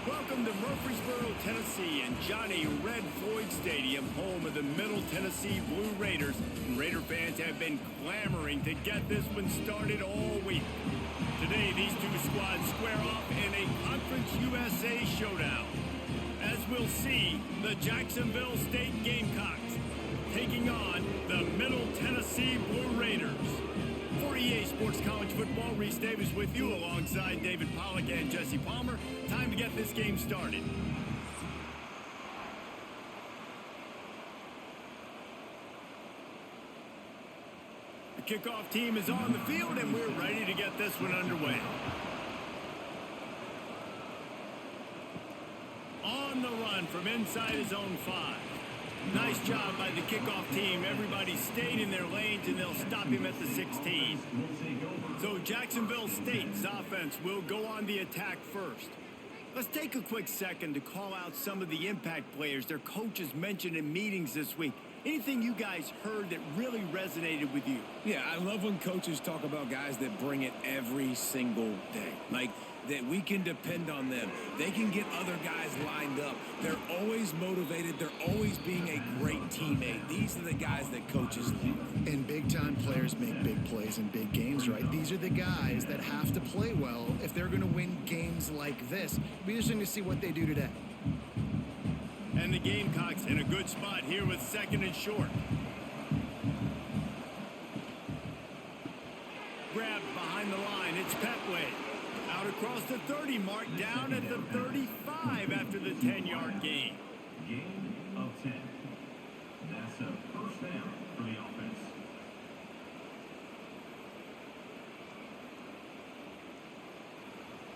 Welcome to Murfreesboro, Tennessee, and Johnny Red Floyd Stadium, home of the Middle Tennessee Blue Raiders. And Raider fans have been clamoring to get this one started all week. Today, these two squads square off in a Conference USA showdown. As we'll see, the Jacksonville State Gamecocks taking on the Middle Tennessee Blue Raiders. For EA Sports College Football, Reese Davis with you alongside David Pollack and Jesse Palmer. Time to get this game started. The kickoff team is on the field, and we're ready to get this one underway. On the run from inside his own 5. Nice job by the kickoff team. Everybody stayed in their lanes, and they'll stop him at the 16. So Jacksonville State's offense will go on the attack first. Let's take a quick second to call out some of the impact players their coaches mentioned in meetings this week. Anything you guys heard that really resonated with you? Yeah, I love when coaches talk about guys that bring it every single day. Like, that we can depend on them. They can get other guys lined up. They're always motivated. They're always being a great teammate. These are the guys that coaches love. And big-time players make big plays in big games, right? These are the guys that have to play well if they're going to win games like this. It'll be interesting to see what they do today. And the Gamecocks in a good spot here with 2nd and short. Grabbed behind the line. It's Petway. Out across the 30 mark, down at the 35 after the 10-yard gain. Gain of 10. That's a first down for the offense.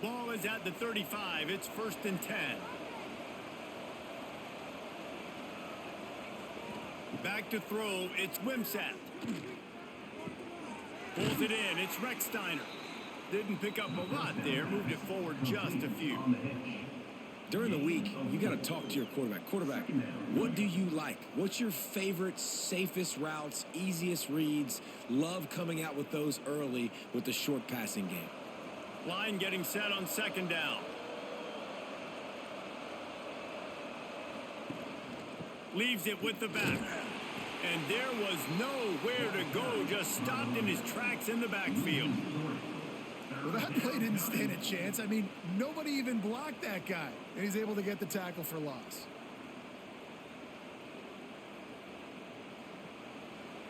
Ball is at the 35. It's 1st and 10. Back to throw. It's Wimsatt. Pulls it in. It's Recksteiner. Didn't pick up a lot there. Moved it forward just a few. During the week, you got to talk to your quarterback. Quarterback, what do you like? What's your favorite, safest routes, easiest reads? Love coming out with those early with the short passing game. Line getting set on 2nd down. Leaves it with the back. And there was nowhere to go. Just stopped in his tracks in the backfield. Well, that play didn't stand a chance. I mean, nobody even blocked that guy. And he's able to get the tackle for loss.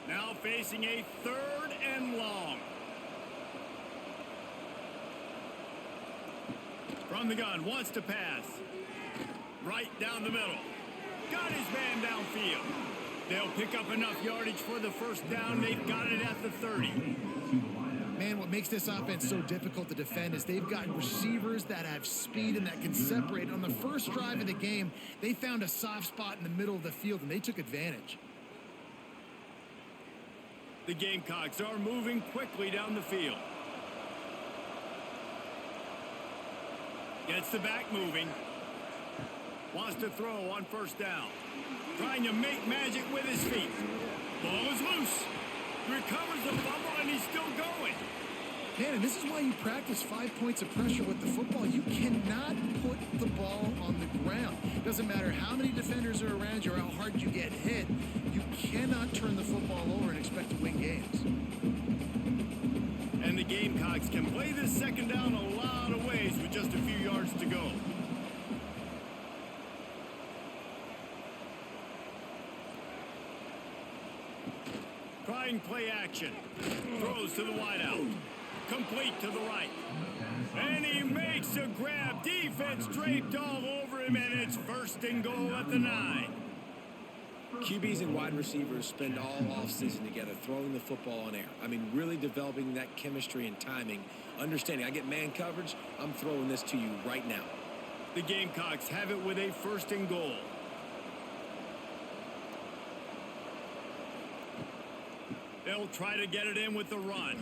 Now facing a 3rd and long. From the gun, wants to pass. Right down the middle. Got his man downfield. They'll pick up enough yardage for the 1st down. They've got it at the 30. Man, what makes this offense so difficult to defend is they've got receivers that have speed and that can separate. On the first drive of the game, they found a soft spot in the middle of the field, and they took advantage. The Gamecocks are moving quickly down the field. Gets the back moving. Wants to throw on 1st down. Trying to make magic with his feet. Ball is loose. Recovers the fumble, and he's still going. Man, and this is why you practice 5 points of pressure with the football. You cannot put the ball on the ground. Doesn't matter how many defenders are around you or how hard you get hit. You cannot turn the football over and expect to win games. And the Gamecocks can play this 2nd down a lot of ways with just a few yards to go. Trying play action. Throws to the wideout. Complete to the right. And he makes a grab. Defense draped all over him, and it's 1st and goal at the 9. QBs and wide receivers spend all offseason together throwing the football on air. I mean, really developing that chemistry and timing. Understanding, I get man coverage, I'm throwing this to you right now. The Gamecocks have it with a 1st and goal. They'll try to get it in with the run.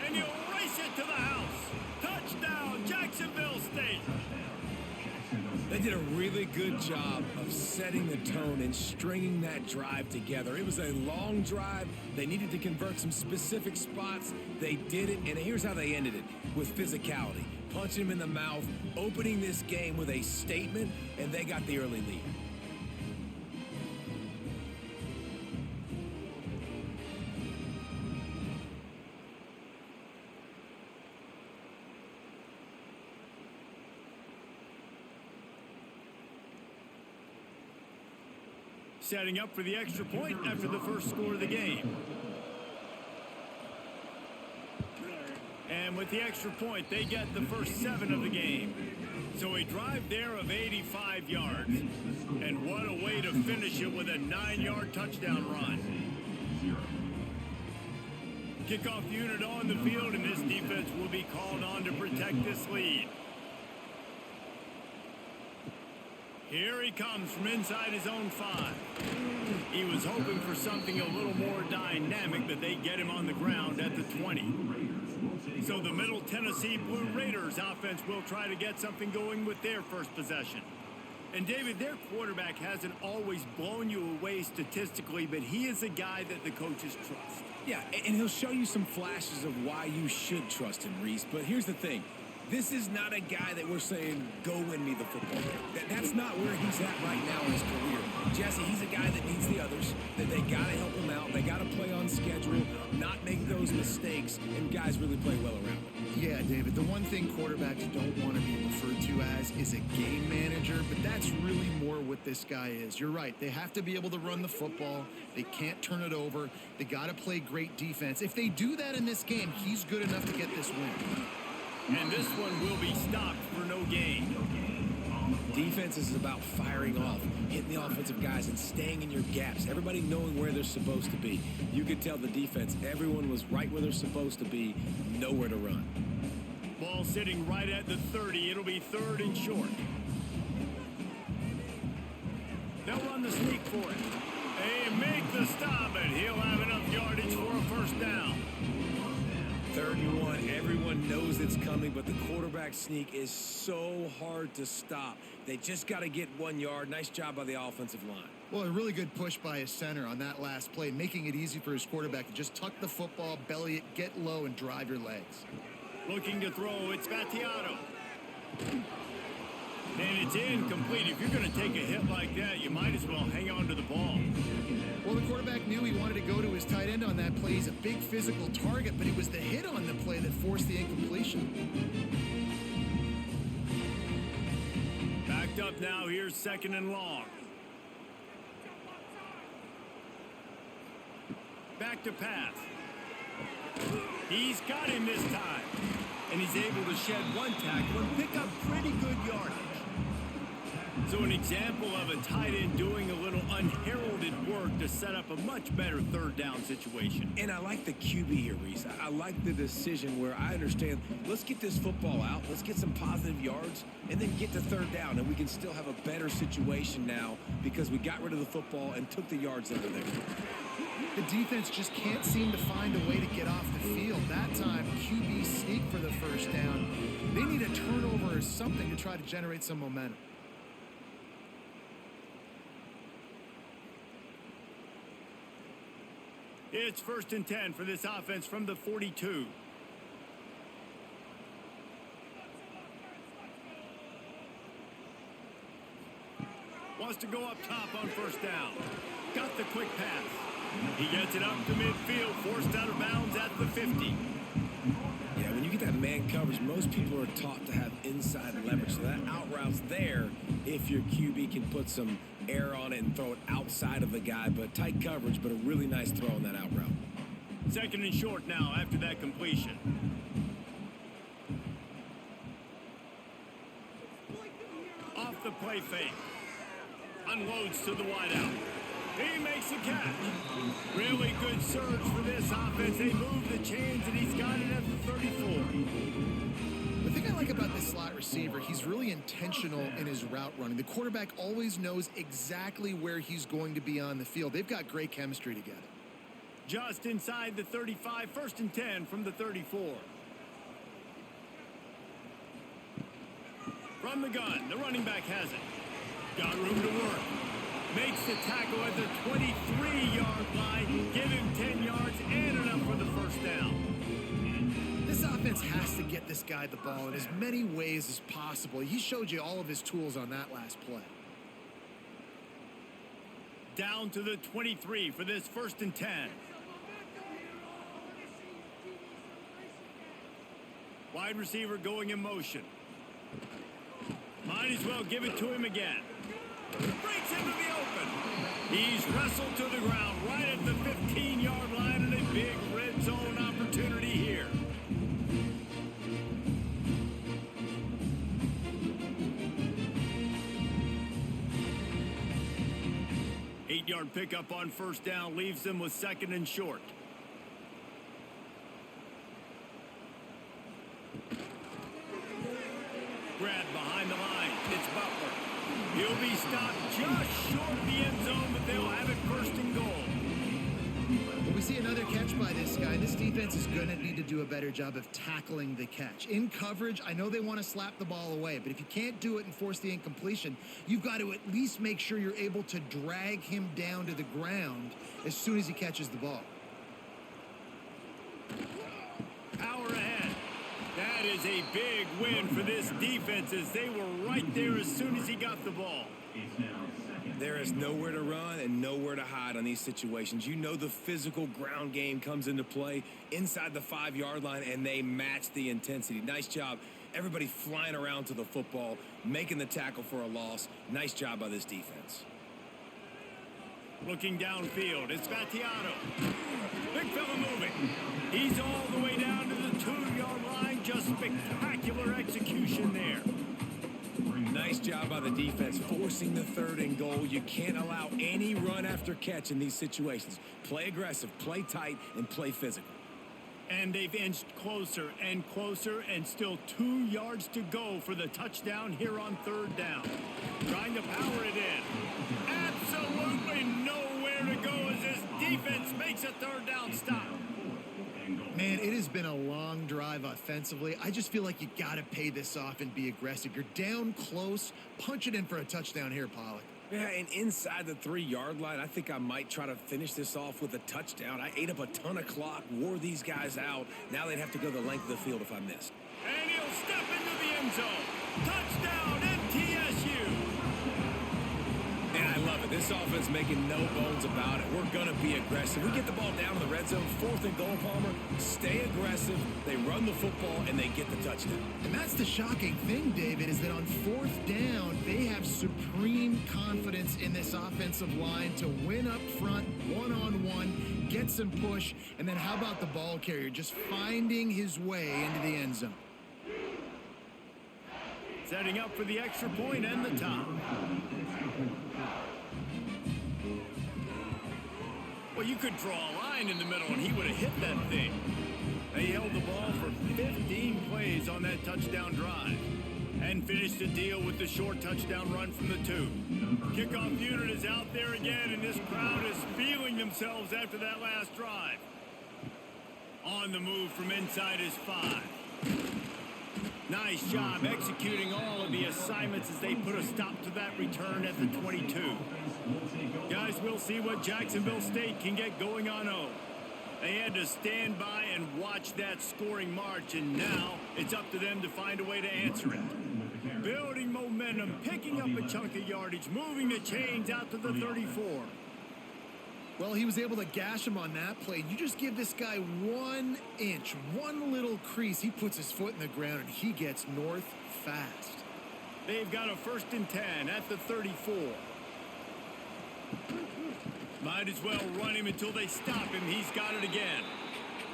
And he'll race it to the house. Touchdown, Jacksonville State. They They did a really good job of setting the tone and stringing that drive together. It was a long drive. They needed to convert some specific spots. They did it, and here's how they ended it, with physicality. Punching him in the mouth, opening this game with a statement, and they got the early lead. Setting up for the extra point after the first score of the game. And with the extra point, they get the first 7 of the game. So a drive there of 85 yards. And what a way to finish it with a 9-yard touchdown run. Kickoff unit on the field, and this defense will be called on to protect this lead. Here he comes from inside his own 5. He was hoping for something a little more dynamic, but they get him on the ground at the 20. So the Middle Tennessee Blue Raiders offense will try to get something going with their first possession. And David, their quarterback hasn't always blown you away statistically, but he is a guy that the coaches trust. Yeah, and he'll show you some flashes of why you should trust him, Reese. But here's the thing. This is not a guy that we're saying, go win me the football game. That's not where he's at right now in his career. Jesse, he's a guy that needs the others, that they got to help him out. They got to play on schedule, not make those mistakes, and guys really play well around him. Yeah, David, the one thing quarterbacks don't want to be referred to as is a game manager, but that's really more what this guy is. You're right. They have to be able to run the football. They can't turn it over. They got to play great defense. If they do that in this game, he's good enough to get this win. And this one will be stopped for no gain. Defense is about firing off, hitting the offensive guys, and staying in your gaps. Everybody knowing where they're supposed to be. You could tell the defense, everyone was right where they're supposed to be, nowhere to run. Ball sitting right at the 30. It'll be 3rd and short. They'll run the sneak for it. They make the stop, and he'll have enough yardage for a first down. 3rd and 1, everyone knows it's coming, but the quarterback sneak is so hard to stop. They just got to get 1 yard. Nice job by the offensive line. Well, a really good push by his center on that last play, making it easy for his quarterback to just tuck the football, belly it, get low, and drive your legs. Looking to throw, it's Vattiato. And it's incomplete. If you're going to take a hit like that, you might as well hang on to the ball. Well, the quarterback knew he wanted to go to his tight end on that play. He's a big physical target, but it was the hit on the play that forced the incompletion. Backed up now. Here's 2nd and long. Back to pass. He's got him this time. And he's able to shed 1 tackle and pick up pretty good yardage. So an example of a tight end doing a little unheralded work to set up a much better 3rd down situation. And I like the QB here, Reese. I like the decision where I understand, let's get this football out, let's get some positive yards, and then get to 3rd down, and we can still have a better situation now because we got rid of the football and took the yards out of there. The defense just can't seem to find a way to get off the field. That time, QB sneak for the first down. They need a turnover or something to try to generate some momentum. It's 1st and 10 for this offense from the 42. Wants to go up top on 1st down. Got the quick pass. He gets it up to midfield, forced out of bounds at the 50. Yeah, when you get that man coverage, most people are taught to have inside leverage. So that out route's there if your QB can put some air on it and throw it outside of the guy. But tight coverage, but a really nice throw on that out route. 2nd and short now after that completion. Off the play fake. Unloads to the wideout. He makes a catch. Really good surge for this offense. They move the chains, and he's got it at the 34. The thing I like about this slot receiver, he's really intentional in his route running. The quarterback always knows exactly where he's going to be on the field. They've got great chemistry together. Just inside the 35, 1st and 10 from the 34. From the gun, the running back has it. Got room to work. Makes the tackle at the 23-yard line. Give him 10 yards and enough for the first down. This offense has to get this guy the ball in as many ways as possible. He showed you all of his tools on that last play. Down to the 23 for this 1st and 10. Wide receiver going in motion. Might as well give it to him again. Breaks into the open. He's wrestled to the ground right at the 15-yard line, and a big red zone opportunity here. Eight-yard pickup on 1st down leaves them with 2nd and short. Grab behind the line. It's Butler. He'll be stopped just short of the end zone, but they'll have it 1st and goal. When we see another catch by this guy, this defense is going to need to do a better job of tackling the catch. In coverage, I know they want to slap the ball away, but if you can't do it and force the incompletion, you've got to at least make sure you're able to drag him down to the ground as soon as he catches the ball. Power ahead. That is a big win for this defense as they were right there as soon as he got the ball. There is nowhere to run and nowhere to hide on these situations. You know the physical ground game comes into play inside the 5-yard line, and they match the intensity. Nice job. Everybody flying around to the football, making the tackle for a loss. Nice job by this defense. Looking downfield, it's Vattiano. Big fella moving. He's all the way down to the 2-yard line. Just spectacular execution there. Nice job by the defense forcing the 3rd and goal. You can't allow any run after catch in these situations. Play aggressive, play tight, and play physical. And they've inched closer and closer, and still 2 yards to go for the touchdown here on 3rd down. Trying to power it in. Absolutely nowhere to go as this defense makes a 3rd down stop. Man, it has been a long drive offensively. I just feel like you got to pay this off and be aggressive. You're down close. Punch it in for a touchdown here, Pollock. Yeah, and inside the 3-yard line, I think I might try to finish this off with a touchdown. I ate up a ton of clock, wore these guys out. Now they'd have to go the length of the field if I missed. And he'll step into the end zone. Touchdown, MTSU. And I love it. This offense making no bones about it. We're going to be aggressive. We get the ball down in the red zone, 4th and goal, Palmer. Stay aggressive. They run the football, and they get the touchdown. And that's the shocking thing, David, is that on 4th down, they have supreme confidence in this offensive line to win up front, one-on-one, get some push, and then how about the ball carrier just finding his way into the end zone? Setting up for the extra point and the top. Well, you could draw a line in the middle, and he would have hit that thing. They held the ball for 15 plays on that touchdown drive and finished the deal with the short touchdown run from the 2. Kickoff unit is out there again, and this crowd is feeling themselves after that last drive. On the move from inside his 5. Nice job executing all of the assignments as they put a stop to that return at the 22. Guys, we'll see what Jacksonville State can get going on 0. They had to stand by and watch that scoring march, and now it's up to them to find a way to answer it. Building momentum, picking up a chunk of yardage, moving the chains out to the 34. Well, he was able to gash him on that play. You just give this guy 1 inch, one little crease, he puts his foot in the ground, and he gets north fast. They've got a 1st and 10 at the 34. Might as well run him until they stop him. He's got it again.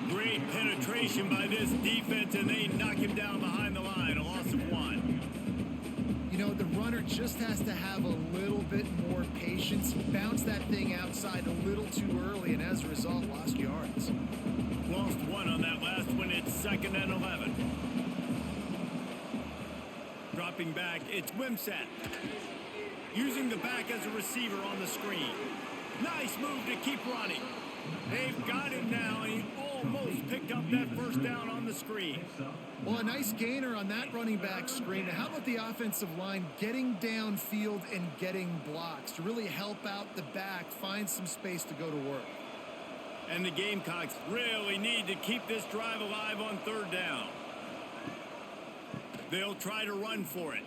Great penetration by this defense, and they knock him down behind the line. A loss of 1. You know, the runner just has to have a little bit more patience. Bounce that thing outside a little too early, and as a result, lost yards. Lost 1 on that last one. It's 2nd and 11. Dropping back, it's Wimsatt. Using the back as a receiver on the screen. Nice move to keep running. They've got him now, and he almost picked up that first down on the screen. Well, a nice gainer on that running back screen. Now, how about the offensive line getting downfield and getting blocks to really help out the back, find some space to go to work? And the Gamecocks really need to keep this drive alive on third down. They'll try to run for it.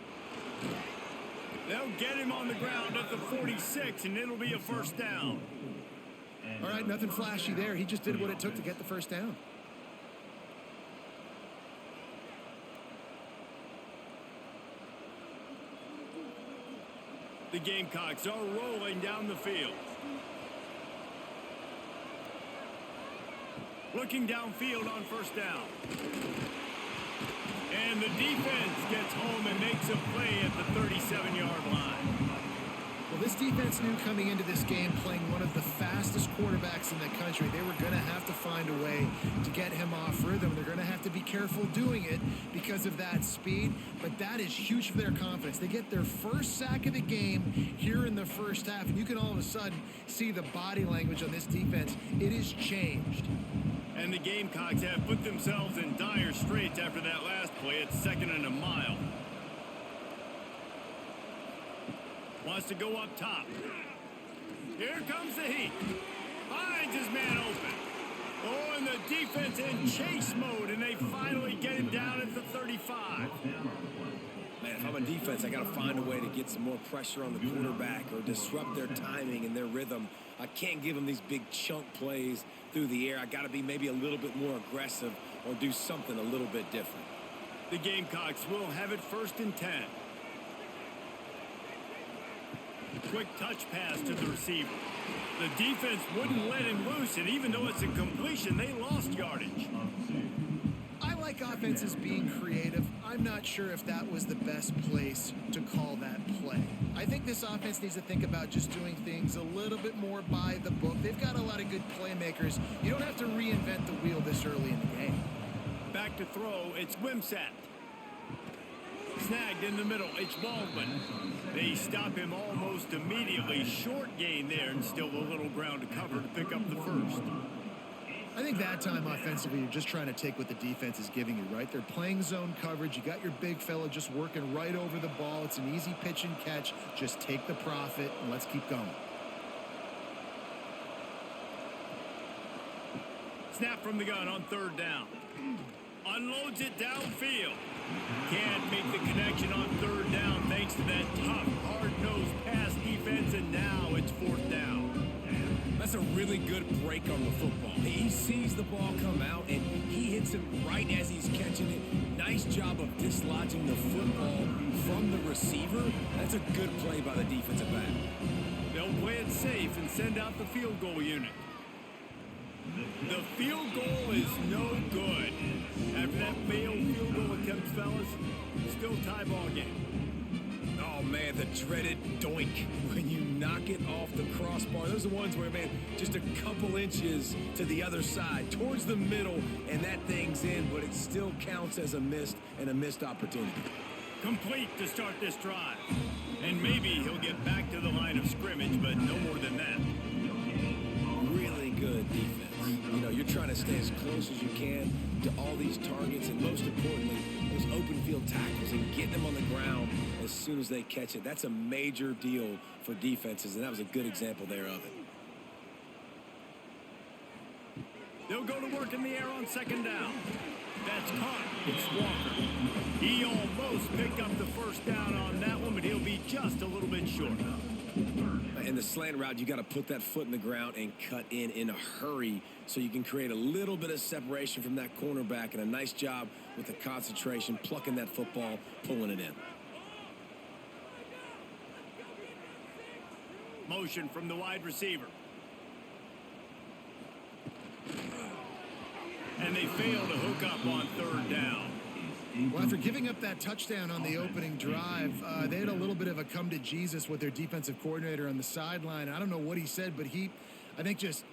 They'll get him on the ground at the 46, and it'll be a first down. All right, nothing flashy there. He just did what it took to get the first down. The Gamecocks are rolling down the field. Looking downfield on first down. And the defense gets home and makes a play at the 37-yard line. Well, this defense knew coming into this game, playing one of the fastest quarterbacks in the country, they were going to have to find a way to get him off rhythm. They're going to have to be careful doing it because of that speed, but that is huge for their confidence. They get their first sack of the game here in the first half, and you can all of a sudden see the body language on this defense. It has changed. And the Gamecocks have put themselves in dire straits after that last play at 2nd and a mile. Wants to go up top. Here comes the heat. Finds his man open. Oh, and the defense in chase mode, and they finally get him down at the 35. Man, if I'm a defense, I got to find a way to get some more pressure on the quarterback or disrupt their timing and their rhythm. I can't give them these big chunk plays through the air. I got to be maybe a little bit more aggressive or do something a little bit different. The Gamecocks will have it 1st and 10. Quick touch pass to the receiver. The defense wouldn't let him loose, and even though it's a completion, they lost yardage. I like offenses being creative. I'm not sure if that was the best place to call that play. I think this offense needs to think about just doing things a little bit more by the book. They've got a lot of good playmakers. You don't have to reinvent the wheel this early in the game. Back to throw, it's Wimsatt. Snagged in the middle, it's Baldwin. They stop him almost immediately. Short gain there, and still a little ground to cover to pick up the first. I think that time offensively, you're just trying to take what the defense is giving you, right? They're playing zone coverage. You got your big fella just working right over the ball. It's an easy pitch and catch. Just take the profit, and let's keep going. Snap from the gun on 3rd down. Unloads it downfield. Can't make the connection on 3rd down thanks to that tough, hard-nosed pass defense, and now it's 4th down. That's a really good break on the football. He sees the ball come out, and he hits it right as he's catching it. Nice job of dislodging the football from the receiver. That's a good play by the defensive back. They'll play it safe and send out the field goal unit. The field goal is no good. After that failed field goal attempt, fellas, still tie ball game. Oh, man, the dreaded doink when you knock it off the crossbar. Those are the ones where, man, just a couple inches to the other side, towards the middle, and that thing's in, but it still counts as a missed opportunity. Complete to start this drive. And maybe he'll get back to the line of scrimmage, but no more than that. Really good defense. You know, you're trying to stay as close as you can to all these targets, and most importantly, those open field tackles, and get them on the ground as soon as they catch it. That's a major deal for defenses, and that was a good example there of it. They'll go to work in the air on 2nd down. That's caught. It's Walker. He almost picked up the first down on that one, but he'll be just a little bit short. In the slant route, you got to put that foot in the ground and cut in a hurry so you can create a little bit of separation from that cornerback, and a nice job with the concentration, plucking that football, pulling it in. Motion from the wide receiver. And they fail to hook up on 3rd down. Well, after giving up that touchdown on the opening drive, they had a little bit of a come to Jesus with their defensive coordinator on the sideline. I don't know what he said, but I think, just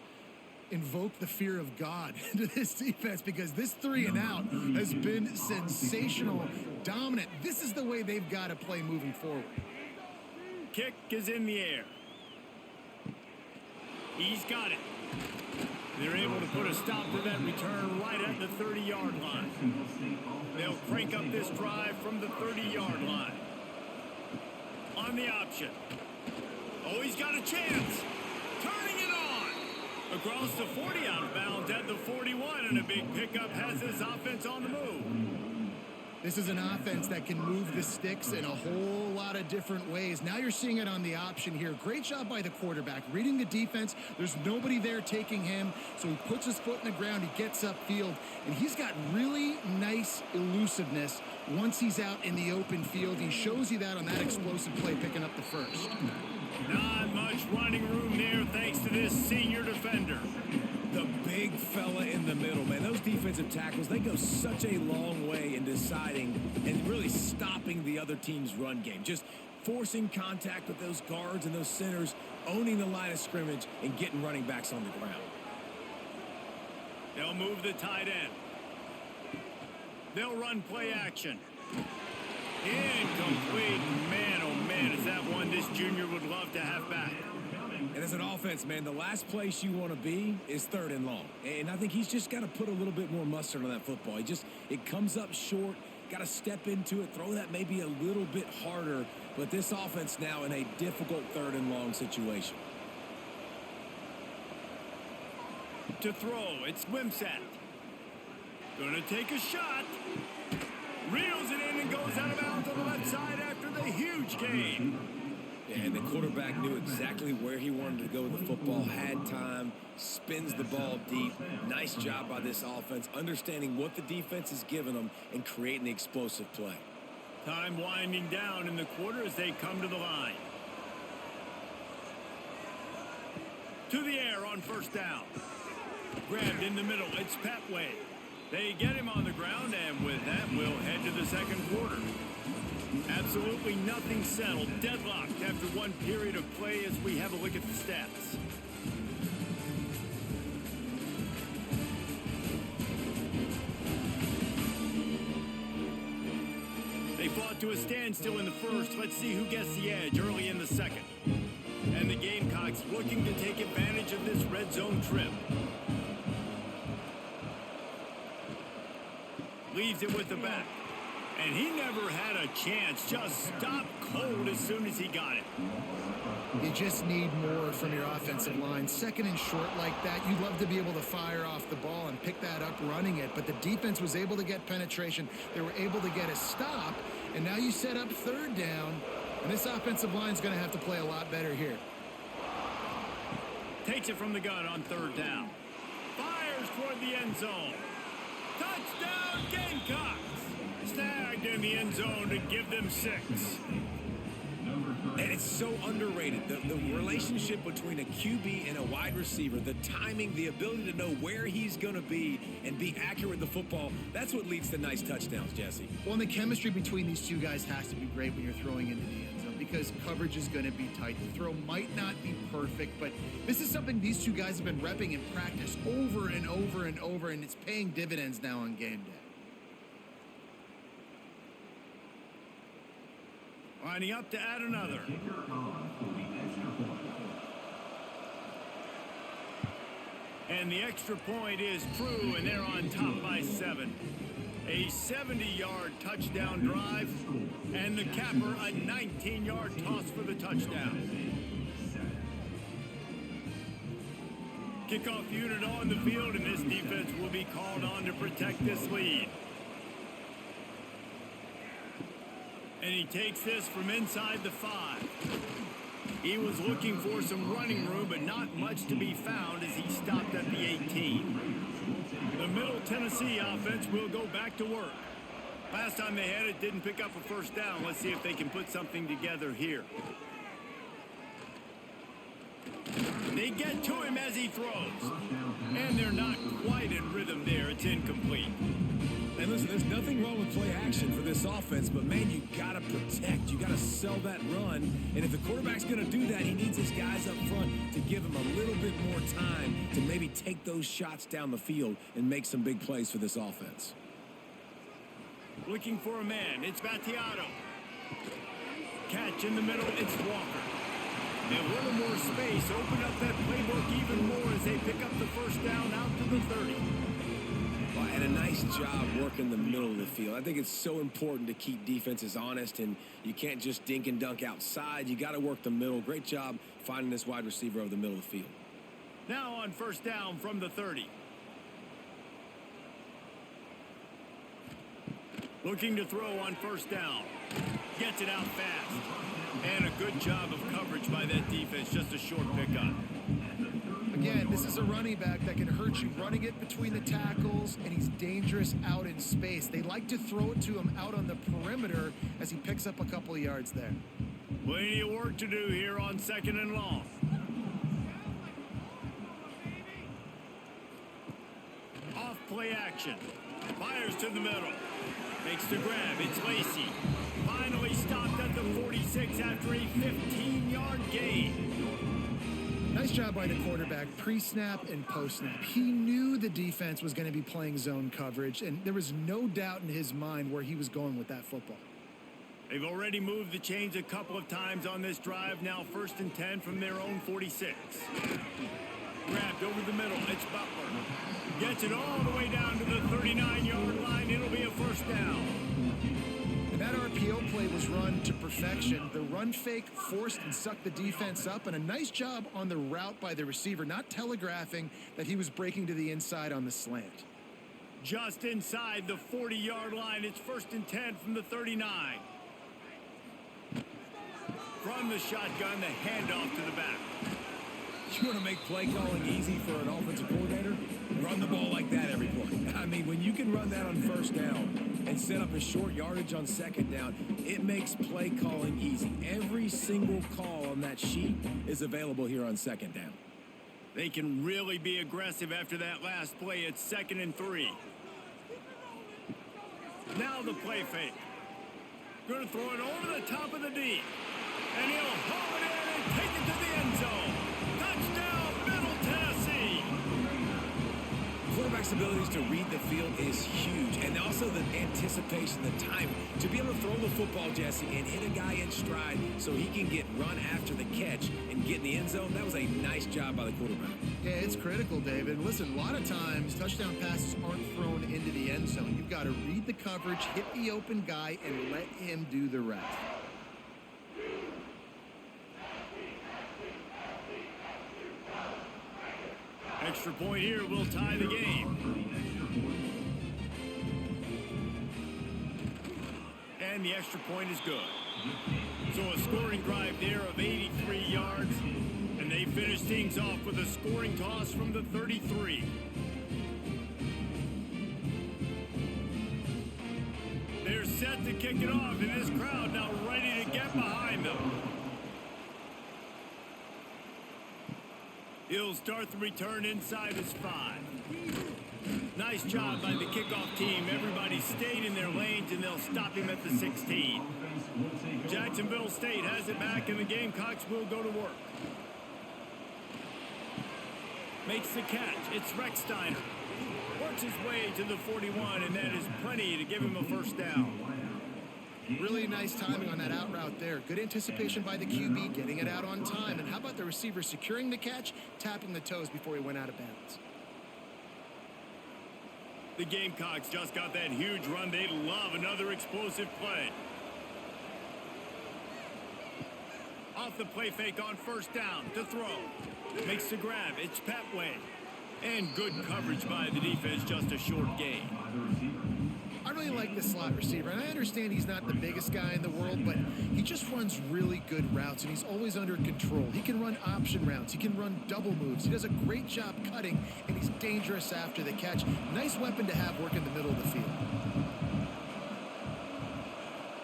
invoked the fear of God into this defense, because this 3 and out has been sensational, dominant. This is the way they've got to play moving forward. Kick is in the air. He's got it. They're able to put a stop to that return right at the 30-yard line. They'll crank up this drive from the 30-yard line. On the option. Oh, he's got a chance. Turning it on. Across the 40, out of bounds at the 41, and a big pickup has this offense on the move. This is an offense that can move the sticks in a whole lot of different ways. Now you're seeing it on the option here. Great job by the quarterback. Reading the defense, there's nobody there taking him, so he puts his foot in the ground, he gets upfield, and he's got really nice elusiveness once he's out in the open field. He shows you that on that explosive play, picking up the first. Not much running room there thanks to this senior defender. The big fella in the middle, man. Those defensive tackles, they go such a long way in deciding and really stopping the other team's run game. Just forcing contact with those guards and those centers, owning the line of scrimmage, and getting running backs on the ground. They'll move the tight end. They'll run play action. Incomplete. Man, oh man, is that one this junior would love to have back. And as an offense, man, the last place you want to be is 3rd and long. And I think he's just got to put a little bit more mustard on that football. It comes up short, got to step into it, throw that maybe a little bit harder. But this offense now in a difficult 3rd and long situation. To throw, it's Wimsatt. Gonna take a shot. Reels it in and goes out of bounds on the left side after the huge gain. And the quarterback knew exactly where he wanted to go with the football, had time, spins the ball deep. Nice job by this offense, understanding what the defense is giving them and creating the explosive play. Time winding down in the quarter as they come to the line. To the air on 1st down. Grabbed in the middle, it's Petway. They get him on the ground, and with that, we'll head to the 2nd quarter. Absolutely nothing settled. Deadlocked after one period of play as we have a look at the stats. They fought to a standstill in the first. Let's see who gets the edge early in the 2nd. And the Gamecocks looking to take advantage of this red zone trip. Leaves it with the back. And he never had a chance. Just stopped cold as soon as he got it. You just need more from your offensive line. 2nd and short like that, you'd love to be able to fire off the ball and pick that up running it. But the defense was able to get penetration. They were able to get a stop. And now you set up 3rd down. And this offensive line is going to have to play a lot better here. Takes it from the gun on 3rd down. Fires toward the end zone. Touchdown Gamecocks! Snagged in the end zone to give them 6. And it's so underrated. The relationship between a QB and a wide receiver, the timing, the ability to know where he's going to be and be accurate with the football, that's what leads to nice touchdowns, Jesse. Well, and the chemistry between these two guys has to be great when you're throwing into the end zone because coverage is going to be tight. The throw might not be perfect, but this is something these two guys have been repping in practice over and over and over, and it's paying dividends now on game day. Lining up to add another. And the extra point is true, and they're on top by 7. A 70-yard touchdown drive, and the capper a 19-yard toss for the touchdown. Kickoff unit on the field, and this defense will be called on to protect this lead. And he takes this from inside the 5. He was looking for some running room, but not much to be found as he stopped at the 18. The Middle Tennessee offense will go back to work. Last time they had it, didn't pick up a 1st down. Let's see if they can put something together here. They get to him as he throws. And they're not quite in rhythm there. It's incomplete. And listen, there's nothing wrong with play action for this offense, but man, you got to protect. You got to sell that run. And if the quarterback's going to do that, he needs his guys up front to give him a little bit more time to maybe take those shots down the field and make some big plays for this offense. Looking for a man. It's Battiato. Catch in the middle. It's Walker. And a little more space. Open up that playbook even more as they pick up the first down out to the 30. Well, and a nice job working the middle of the field. I think it's so important to keep defenses honest, and you can't just dink and dunk outside. You got to work the middle. Great job finding this wide receiver over the middle of the field. Now on first down from the 30. Looking to throw on first down. Gets it out fast. And a good job of coverage by that defense. Just a short pickup. Again, this is a running back that can hurt you running it between the tackles, and he's dangerous out in space. They like to throw it to him out on the perimeter as he picks up a couple of yards there. Plenty of work to do here on 2nd and long. Off play action. Fires to the middle. Makes the grab. It's Lacey. Finally stopped at the 46 after a 15-yard gain. Nice job by the quarterback, pre-snap and post-snap. He knew the defense was going to be playing zone coverage, and there was no doubt in his mind where he was going with that football. They've already moved the chains a couple of times on this drive. Now 1st and 10 from their own 46. Grabbed over the middle. It's Butler. Gets it all the way down to the 39-yard line. It'll be a first down. And that RPO play was run to perfection. The run fake forced and sucked the defense up, and a nice job on the route by the receiver, not telegraphing that he was breaking to the inside on the slant. Just inside the 40-yard line. It's 1st and 10 from the 39. From the shotgun, the handoff to the back. You want to make play calling easy for an offensive coordinator? Run the ball like that every play. I mean, when you can run that on first down and set up a short yardage on 2nd down, it makes play calling easy. Every single call on that sheet is available here on 2nd down. They can really be aggressive after that last play. It's 2nd and 3. Now the play fake. Going to throw it over the top of the D. And he'll haul it in and take it to the end zone. Touchdown, Middle Tennessee. Quarterback's abilities to read the field is huge, and also the anticipation, the timing. To be able to throw the football, Jesse, and hit a guy in stride so he can get run after the catch and get in the end zone, that was a nice job by the quarterback. Yeah, it's critical, David. Listen, a lot of times touchdown passes aren't thrown into the end zone. You've got to read the coverage, hit the open guy, and let him do the rest. Extra point here will tie the game. And the extra point is good. So a scoring drive there of 83 yards. And they finish things off with a scoring toss from the 33. They're set to kick it off, and this crowd now ready to get behind them. He'll start the return inside his 5. Nice job by the kickoff team. Everybody stayed in their lanes, and they'll stop him at the 16. Jacksonville State has it back, and the Gamecocks will go to work. Makes the catch. It's Recksteiner. Works his way to the 41, and that is plenty to give him a first down. Really nice timing on that out route there. Good anticipation by the QB, getting it out on time. And how about the receiver securing the catch, tapping the toes before he went out of bounds? The Gamecocks just got that huge run. They love another explosive play. Off the play fake on first down to throw. Makes the grab. It's Petway. And good coverage by the defense, just a short gain. I really like this slot receiver, and I understand he's not the biggest guy in the world, but he just runs really good routes, and he's always under control. He can run option routes. He can run double moves. He does a great job cutting, and he's dangerous after the catch. Nice weapon to have work in the middle of the field.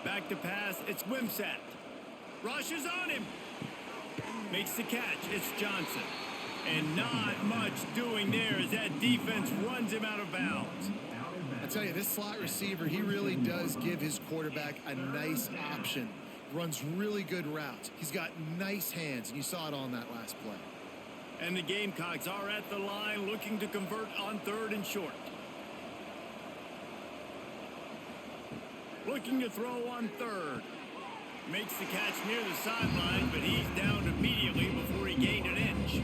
Back to pass. It's Wimsatt. Rushes on him. Makes the catch. It's Johnson. And not much doing there as that defense runs him out of bounds. I tell you, this slot receiver, he really does give his quarterback a nice option. Runs really good routes. He's got nice hands, and you saw it all in that last play. And the Gamecocks are at the line looking to convert on 3rd and short. Looking to throw on 3rd. Makes the catch near the sideline, but he's down immediately before he gained an inch.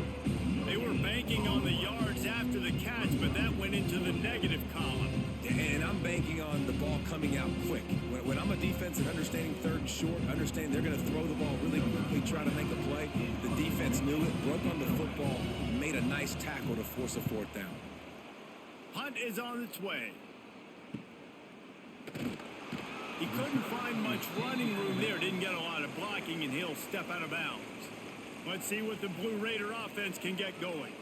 They were banking on the yards after the catch, but that went into the negative column. And I'm banking on the ball coming out quick. When I'm a defense and understanding third and short, understanding they're going to throw the ball really quickly, try to make a play, the defense knew it, broke on the football, made a nice tackle to force a fourth down. Hunt is on its way. He couldn't find much running room there, didn't get a lot of blocking, and he'll step out of bounds. Let's see what the Blue Raider offense can get going.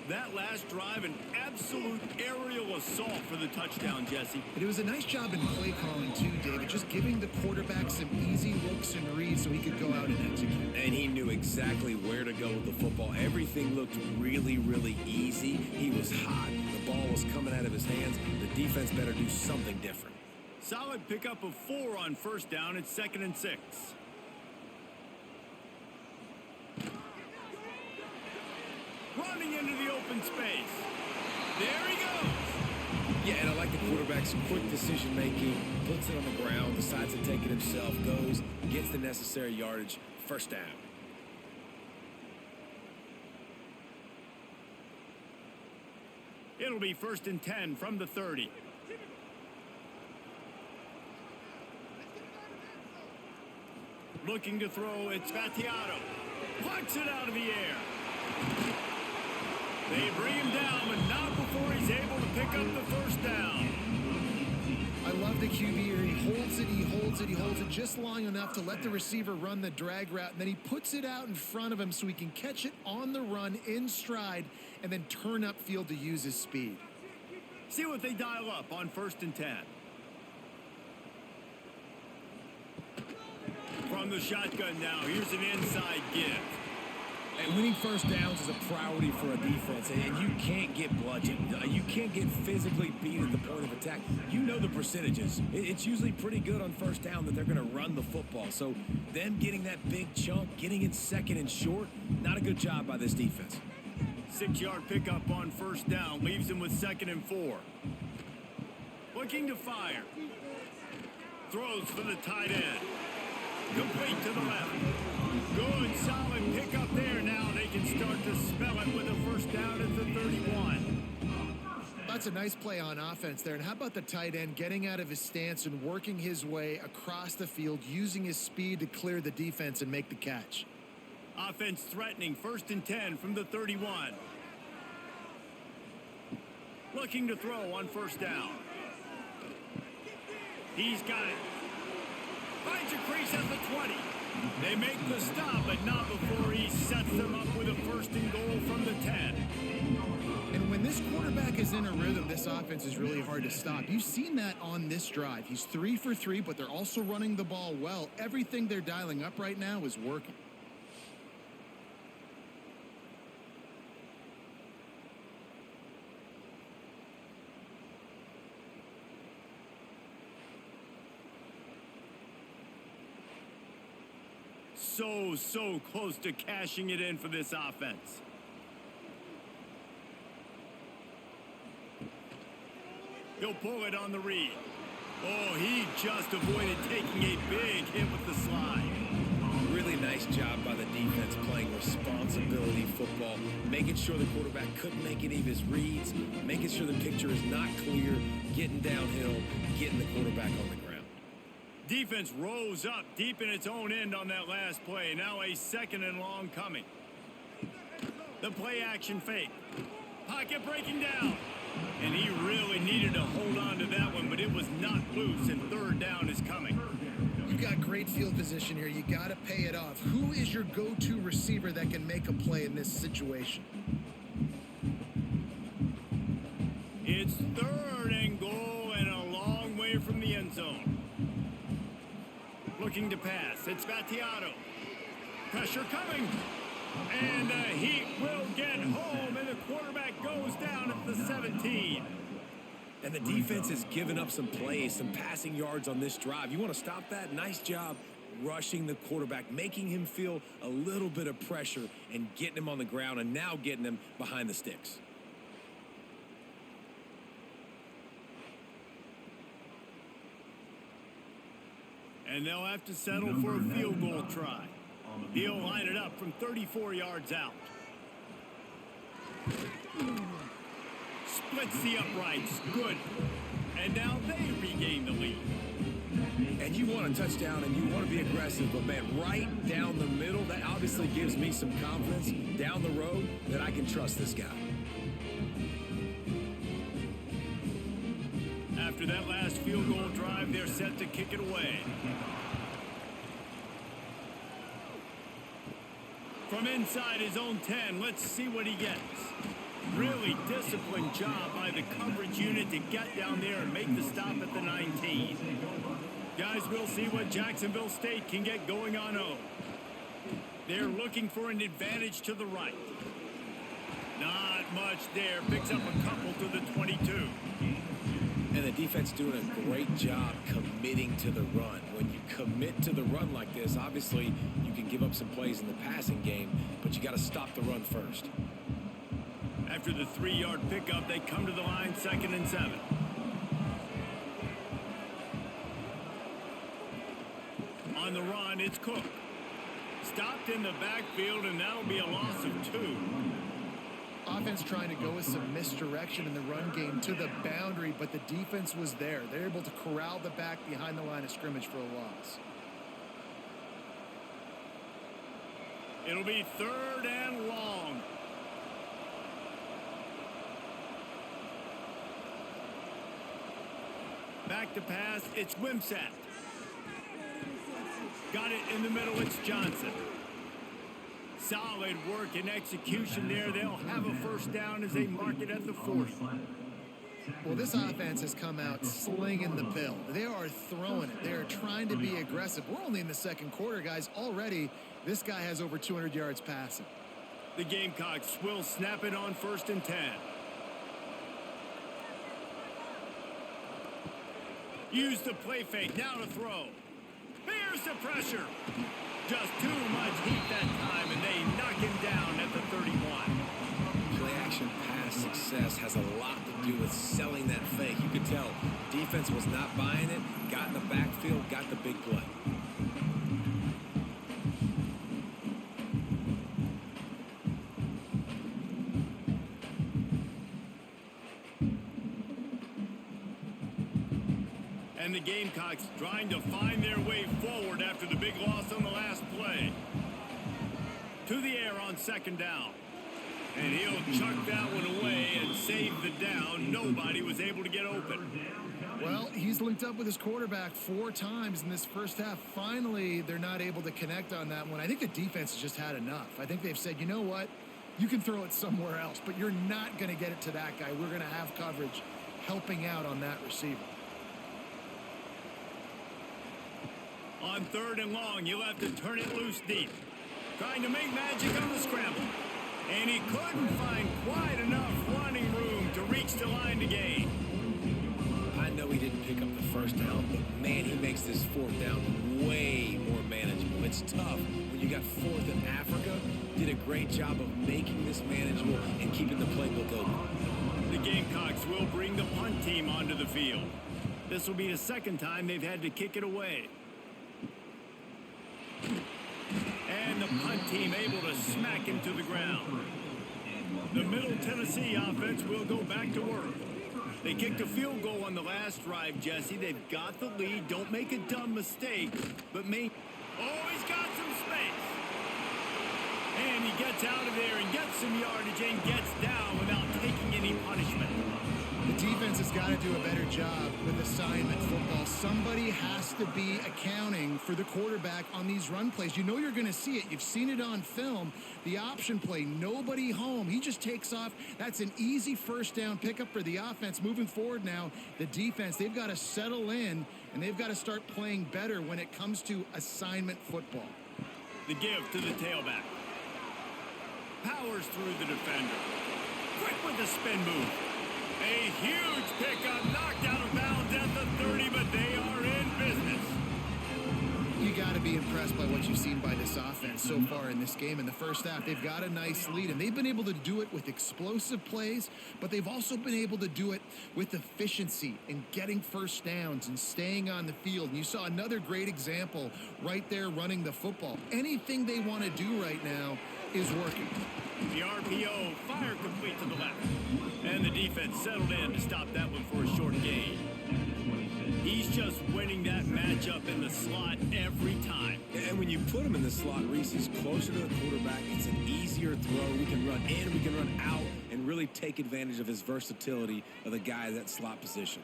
That last drive, an absolute aerial assault for the touchdown, Jesse. But it was a nice job in play calling too, David, just giving the quarterback some easy looks and reads so he could go out and execute. And he knew exactly where to go with the football. Everything looked really, really easy. He was hot. The ball was coming out of his hands. The defense better do something different. Solid pickup of 4 on first down. It's 2nd and 6. Running into the open space. There he goes. Yeah, and I like the quarterback's quick decision making. Puts it on the ground, decides to take it himself, goes, gets the necessary yardage, first down. It'll be 1st and 10 from the 30. Looking to throw, it's Vattiato. Plucks it out of the air. They bring him down, but not before he's able to pick up the first down. I love the QB here. He holds it, he holds it, he holds it just long enough to let the receiver run the drag route, and then he puts it out in front of him so he can catch it on the run in stride and then turn upfield to use his speed. See what they dial up on 1st and 10. From the shotgun now, here's an inside give. And winning first downs is a priority for a defense, and you can't get bludgeoned. You can't get physically beat at the point of attack. You know the percentages. It's usually pretty good on first down that they're going to run the football. So them getting that big chunk, getting it 2nd and short, not a good job by this defense. 6-yard pickup on first down, leaves him with 2nd and 4. Looking to fire. Throws for the tight end. Complete to the left. Good, solid pickup there. Now they can start to spell it with a first down at the 31. That's a nice play on offense there. And how about the tight end getting out of his stance and working his way across the field, using his speed to clear the defense and make the catch. Offense threatening, 1st and 10 from the 31. Looking to throw on first down. He's got it. Finds a crease at the 20. They make the stop, but not before he sets them up with a 1st and goal from the 10. And when this quarterback is in a rhythm, this offense is really hard to stop. You've seen that on this drive. He's 3 for 3, but they're also running the ball well. Everything they're dialing up right now is working. So close to cashing it in for this offense. He'll pull it on the read. Oh, he just avoided taking a big hit with the slide. Really nice job by the defense playing responsibility football, making sure the quarterback couldn't make any of his reads, making sure the picture is not clear, getting downhill, getting the quarterback on the ground. Defense rose up deep in its own end on that last play. Now a 2nd and long coming. The play action fake. Pocket breaking down. And he really needed to hold on to that one, but it was not loose, and 3rd down is coming. You've got great field position here. You got to pay it off. Who is your go-to receiver that can make a play in this situation? It's 3rd and goal and a long way from the end zone. Looking to pass. It's Vattiato. Pressure coming. And he will get home, and the quarterback goes down at the 17. And the defense has given up some plays, some passing yards on this drive. You want to stop that? Nice job rushing the quarterback, making him feel a little bit of pressure and getting him on the ground, and now getting him behind the sticks. And they'll have to settle for a field goal try. He'll line it up from 34 yards out. Splits the uprights. Good. And now they regain the lead. And you want a touchdown and you want to be aggressive, but man, right down the middle, that obviously gives me some confidence down the road that I can trust this guy. After that last field goal drive, they're set to kick it away. From inside his own 10, let's see what he gets. Really disciplined job by the coverage unit to get down there and make the stop at the 19. Guys, we'll see what Jacksonville State can get going on O. They're looking for an advantage to the right. Not much there. Picks up a couple to the 22. And the defense doing a great job committing to the run. When you commit to the run like this, obviously you can give up some plays in the passing game, but you got to stop the run first. After the 3-yard pickup, they come to the line, 2nd and 7. On the run, it's Cook. Stopped in the backfield, and that'll be a loss of 2. Offense trying to go with some misdirection in the run game to the boundary, but the defense was there. They're able to corral the back behind the line of scrimmage for a loss. It'll be 3rd and long. Back to pass, it's Wimsatt. Got it in the middle, it's Johnson. Solid work and execution there. They'll have a first down as they mark it at the 40. Well, this offense has come out slinging the pill. They are throwing it. They are trying to be aggressive. We're only in the second quarter, guys. Already, this guy has over 200 yards passing. The Gamecocks will snap it on 1st and 10. Use the play fake, now to throw. Here's the pressure. Just too much heat that time, and they knock him down at the 31. Play action pass success has a lot to do with selling that fake. You could tell defense was not buying it, got in the backfield, got the big play. And the Gamecocks trying to find their way forward after the big loss on the last play. To the air on 2nd down. And he'll chuck that one away and save the down. Nobody was able to get open. Well, he's linked up with his quarterback 4 times in this first half. Finally, they're not able to connect on that one. I think the defense has just had enough. I think they've said, you know what? You can throw it somewhere else, but you're not going to get it to that guy. We're going to have coverage helping out on that receiver. On 3rd and long, you'll have to turn it loose deep. Trying to make magic on the scramble. And he couldn't find quite enough running room to reach the line to gain. I know he didn't pick up the first down, but man, he makes this 4th down way more manageable. It's tough when you got 4th in Africa. Did a great job of making this manageable and keeping the playbook open. The Gamecocks will bring the punt team onto the field. This will be the 2nd time they've had to kick it away. And the punt team able to smack him to the ground. The Middle Tennessee offense will go back to work. They kicked a field goal on the last drive, Jesse. They've got the lead. Don't make a dumb mistake, but oh, he's got some space. And he gets out of there and gets some yardage and gets down without taking any punishment. The defense has got to do a better job with assignment football. Somebody has to be accounting for the quarterback on these run plays. You know you're going to see it. You've seen it on film. The option play, nobody home. He just takes off. That's an easy first down pickup for the offense. Moving forward now, the defense, they've got to settle in, and they've got to start playing better when it comes to assignment football. The give to the tailback. Powers through the defender. Quick with the spin move. A huge pickup, knocked out of bounds at the 30, but they are in business. You got to be be impressed by what you've seen by this offense so far in this game. In the first half, they've got a nice lead, and they've been able to do it with explosive plays, but they've also been able to do it with efficiency and getting first downs and staying on the field. And you saw another great example right there running the football. Anything they want to do right now is working. The RPO, fire complete to the left. And the defense settled in to stop that one for a short gain. He's just winning that matchup in the slot every time. And when you put him in the slot, Reese, he's closer to the quarterback. It's an easier throw. We can run in, we can run out, and really take advantage of his versatility of the guy at that slot position.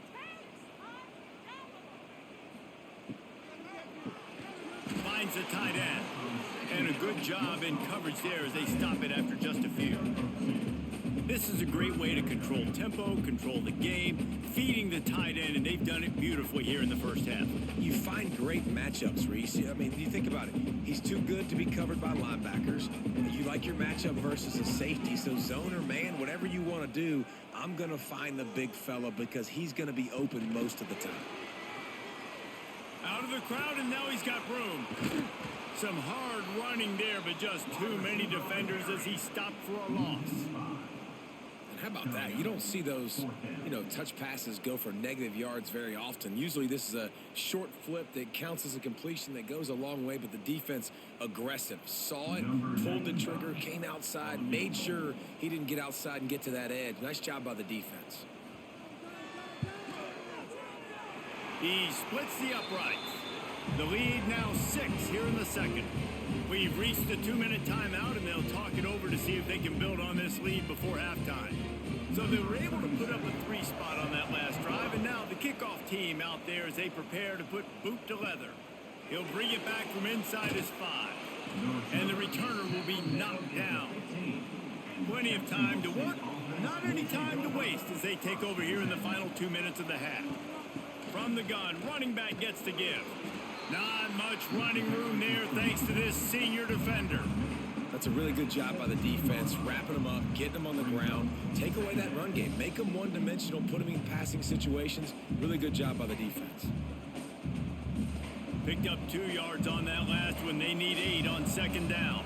Finds the tight end. And a good job in coverage there as they stop it after just a few. This is a great way to control tempo, control the game, feeding the tight end, and they've done it beautifully here in the first half. You find great matchups, Reese. I mean, you think about it. He's too good to be covered by linebackers. You like your matchup versus a safety, so zone or man, whatever you want to do, I'm going to find the big fella because he's going to be open most of the time. Out of the crowd, and now he's got room. Some hard running there, but just too many defenders as he stopped for a loss. And how about that? You don't see those, touch passes go for negative yards very often. Usually this is a short flip that counts as a completion that goes a long way, but the defense aggressive. Saw it, pulled the trigger, came outside, made sure he didn't get outside and get to that edge. Nice job by the defense. He splits the uprights. The lead now 6 here in the second. We've reached the 2-minute timeout, and they'll talk it over to see if they can build on this lead before halftime. So they were able to put up a 3 spot on that last drive, and now the kickoff team out there as they prepare to put boot to leather. He'll bring it back from inside his 5. And the returner will be knocked down. Plenty of time to work, not any time to waste as they take over here in the final 2 minutes of the half. From the gun, running back gets to give. Not much running room there thanks to this senior defender. That's a really good job by the defense, wrapping them up, getting them on the ground, take away that run game, make them one-dimensional, put them in passing situations. Really good job by the defense. Picked up 2 yards on that last one. They need 8 on second down.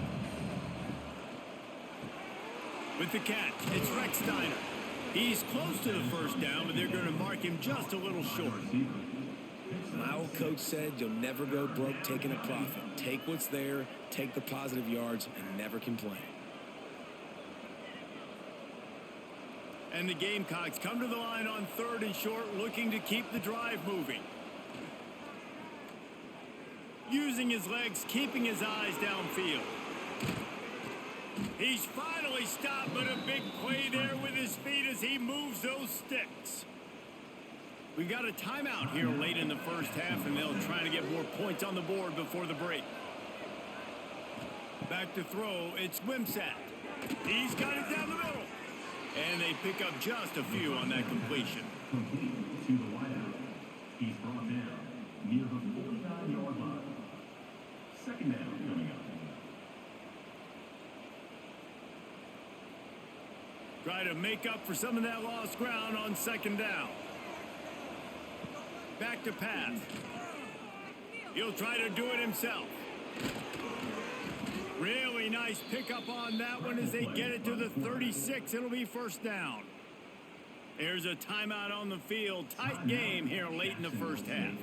With the catch, it's Rex Steiner. He's close to the first down, but they're going to mark him just a little short. My old coach said you'll never go broke taking a profit. Take what's there, take the positive yards, and never complain. And the Gamecocks come to the line on 3rd and short, looking to keep the drive moving. Using his legs, keeping his eyes downfield. He's finally stopped, but a big play there with his feet as he moves those sticks. We got a timeout here late in the first half, and they'll try to get more points on the board before the break. Back to throw, it's Wimsatt. He's got it down the middle. And they pick up just a few on that completion. Complete to the wideout. He's brought down near the 49-yard line. Second down coming up. Try to make up for some of that lost ground on second down. Back to pass. He'll try to do it himself. Really nice pickup on that one as they get it to the 36. It'll be first down. There's a timeout on the field. Tight game here late in the first half.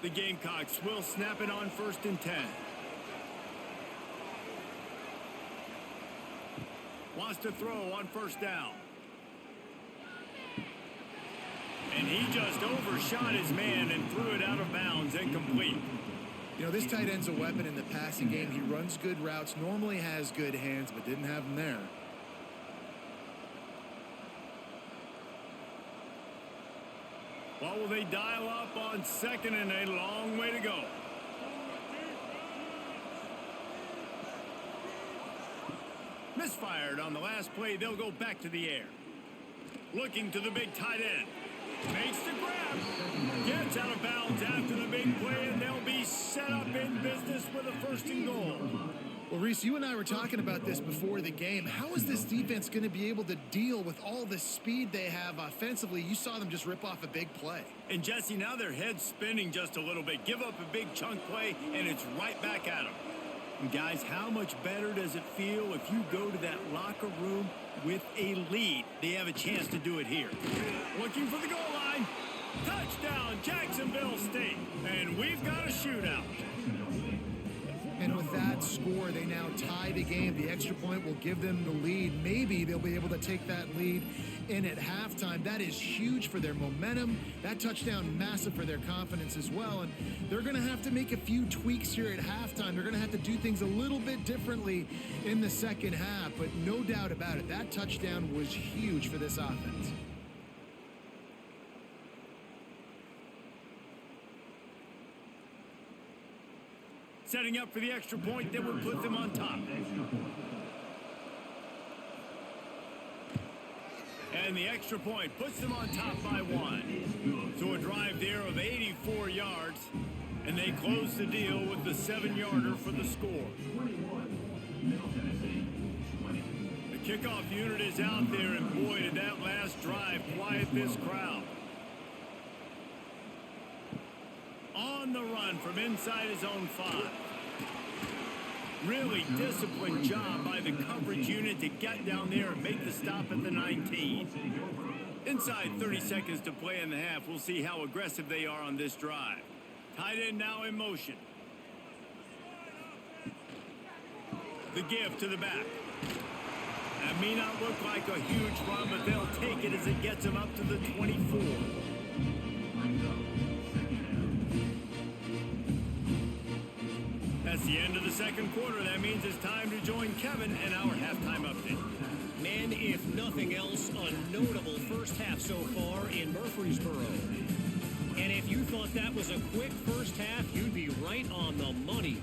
The Gamecocks will snap it on 1st and 10. Wants to throw on first down. And he just overshot his man and threw it out of bounds, incomplete. This tight end's a weapon in the passing game. He runs good routes, normally has good hands, but didn't have them there. What will they dial up on 2nd and a long way to go? Misfired on the last play. They'll go back to the air. Looking to the big tight end. Makes the grab. Gets out of bounds after the big play, and they'll be set up in business with a 1st and goal. Well, Reese, Reese, you and I were talking about this before the game. How is this defense going to be able to deal with all the speed they have offensively? You saw them just rip off a big play. And Jesse, now their head's spinning just a little bit. Give up a big chunk play, and it's right back at them. And guys, how much better does it feel if you go to that locker room with a lead? They have a chance to do it here. Looking for the goal line. Touchdown, Jacksonville State. And we've got a shootout. And with that score, they now tie the game. The extra point will give them the lead. Maybe they'll be able to take that lead in at halftime. That is huge for their momentum. That touchdown, massive for their confidence as well. And they're going to have to make a few tweaks here at halftime. They're going to have to do things a little bit differently in the second half. But no doubt about it, that touchdown was huge for this offense. Setting up for the extra point that would put them on top. And the extra point puts them on top by 1. So a drive there of 84 yards. And they close the deal with the 7-yarder for the score. The kickoff unit is out there, and boy, did that last drive quiet this crowd. On the run from inside his own 5. Really disciplined job by the coverage unit to get down there and make the stop at the 19. Inside 30 seconds to play in the half. We'll see how aggressive they are on this drive. Tight end now in motion. The give to the back. That may not look like a huge run, but they'll take it as it gets them up to the 24. That's the end of the second quarter. That means it's time to join Kevin and our halftime update. Man, if nothing else, a notable first half so far in Murfreesboro. And if you thought that was a quick first half, you'd be right on the money.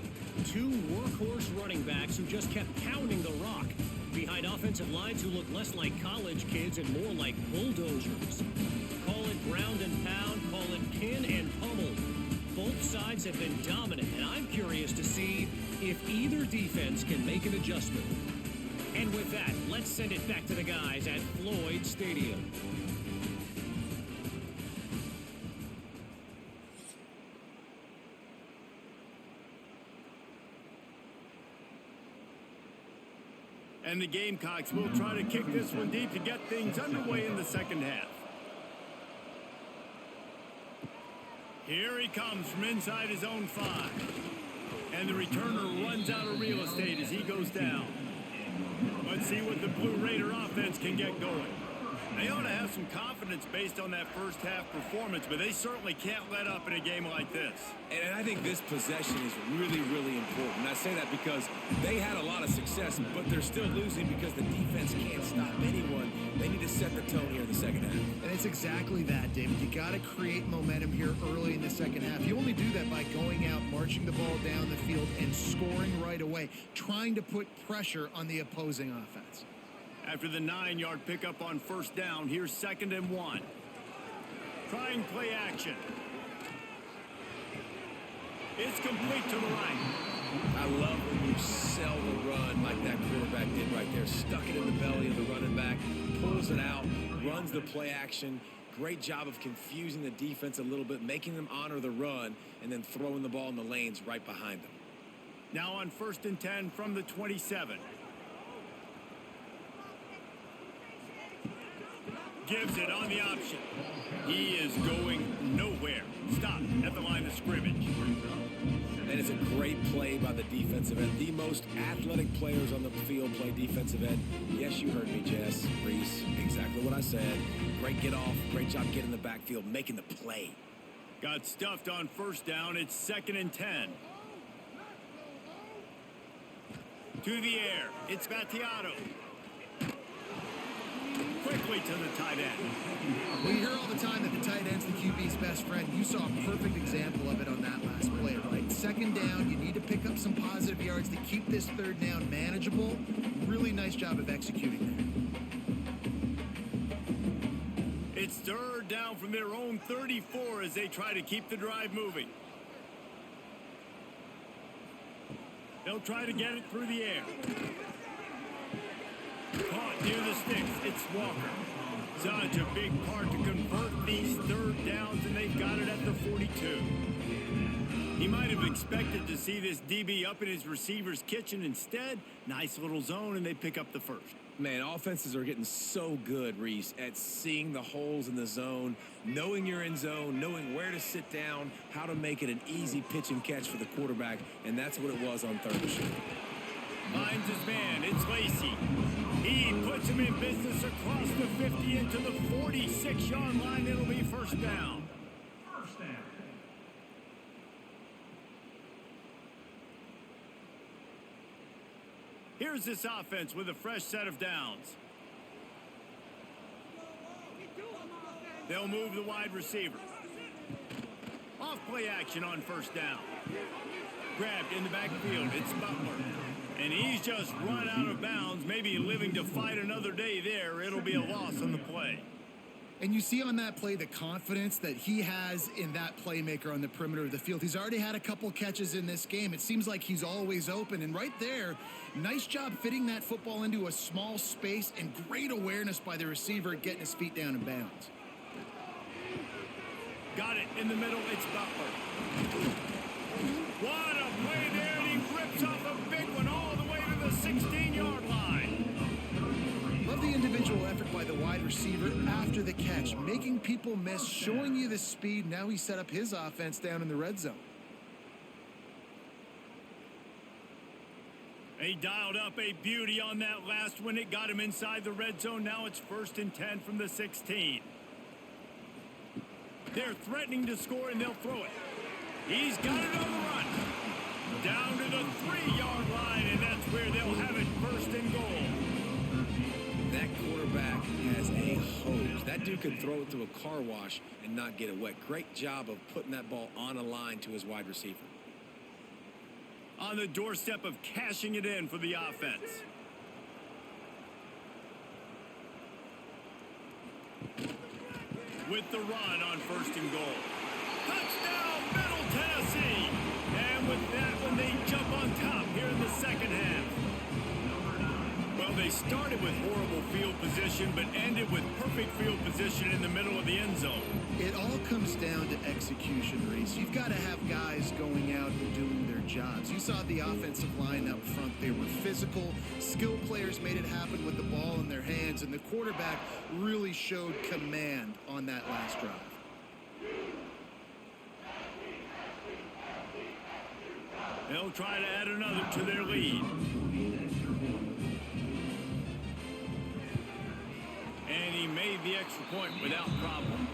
2 workhorse running backs who just kept pounding the rock behind offensive lines who look less like college kids and more like bulldozers. Call it ground and pound, call it pin and pummel. Both sides have been dominant, and I'm curious to see if either defense can make an adjustment. And with that, let's send it back to the guys at Floyd Stadium. And the Gamecocks will try to kick this one deep to get things underway in the second half. Here he comes from inside his own 5. And the returner runs out of real estate as he goes down. Let's see what the Blue Raider offense can get going. They ought to have some confidence based on that first half performance, but they certainly can't let up in a game like this. And I think this possession is really, really important. I say that because they had a lot of success, but they're still losing because the defense can't stop anyone. They need to set the tone here in the second half. And it's exactly that, David. You got to create momentum here early in the second half. You only do that by going out, marching the ball down the field, and scoring right away, trying to put pressure on the opposing offense. After the 9-yard pickup on first down, here's 2nd and 1. Trying play action. It's complete to the right. I love when you sell the run like that quarterback did right there. Stuck it in the belly of the running back, pulls it out, runs the play action. Great job of confusing the defense a little bit, making them honor the run, and then throwing the ball in the lanes right behind them. Now on 1st and 10 from the 27. Gives it on the option. He is going nowhere. Stop at the line of scrimmage. And it's a great play by the defensive end. The most athletic players on the field play defensive end. Yes, you heard me, Jess, Reese. Exactly what I said. Great get off. Great job getting in the backfield, making the play. Got stuffed on first down. It's 2nd and 10. To the air. It's Battiato. Quickly to the tight end. We hear all the time that the tight end's the QB's best friend. You saw a perfect example of it on that last play, right? 2nd down, you need to pick up some positive yards to keep this 3rd down manageable. Really nice job of executing there. It's 3rd down from their own 34 as they try to keep the drive moving. They'll try to get it through the air. Caught near the sticks. It's Walker. Such a big part to convert these third downs, and they've got it at the 42. He might have expected to see this DB up in his receiver's kitchen. Instead, nice little zone, and they pick up the first. Man, offenses are getting so good, Reese, at seeing the holes in the zone, knowing you're in zone, knowing where to sit down, how to make it an easy pitch and catch for the quarterback, and that's what it was on third and short. Finds his man. It's Lacey. He puts him in business across the 50 into the 46-yard line. It'll be first down. First down. Here's this offense with a fresh set of downs. They'll move the wide receiver. Off play action on first down. Grabbed in the backfield. It's Butler. And he's just run out of bounds, maybe living to fight another day there. It'll be a loss on the play. And you see on that play the confidence that he has in that playmaker on the perimeter of the field. He's already had a couple catches in this game. It seems like he's always open. And right there, nice job fitting that football into a small space and great awareness by the receiver getting his feet down in bounds. Got it in the middle. It's Butler. What a play there, and he rips off a big one all the way to the 16-yard line. Love the individual effort by the wide receiver after the catch, making people miss, showing you the speed. Now he set up his offense down in the red zone. He dialed up a beauty on that last one. It got him inside the red zone. Now it's 1st and 10 from the 16. They're threatening to score, and they'll throw it. He's got it on the run. Down to the 3-yard line, and that's where they'll have it, 1st and goal. That quarterback has a hose. That dude could throw it to a car wash and not get it wet. Great job of putting that ball on a line to his wide receiver. On the doorstep of cashing it in for the offense. With the run on 1st and goal. Touchdown, Middle Tennessee! And with that one, they jump on top here in the second half. Well, they started with horrible field position, but ended with perfect field position in the middle of the end zone. It all comes down to execution, Reese. You've got to have guys going out and doing their jobs. You saw the offensive line up front. They were physical. Skilled players made it happen with the ball in their hands, and the quarterback really showed command on that last drive. They'll try to add another to their lead. And he made the extra point without problem.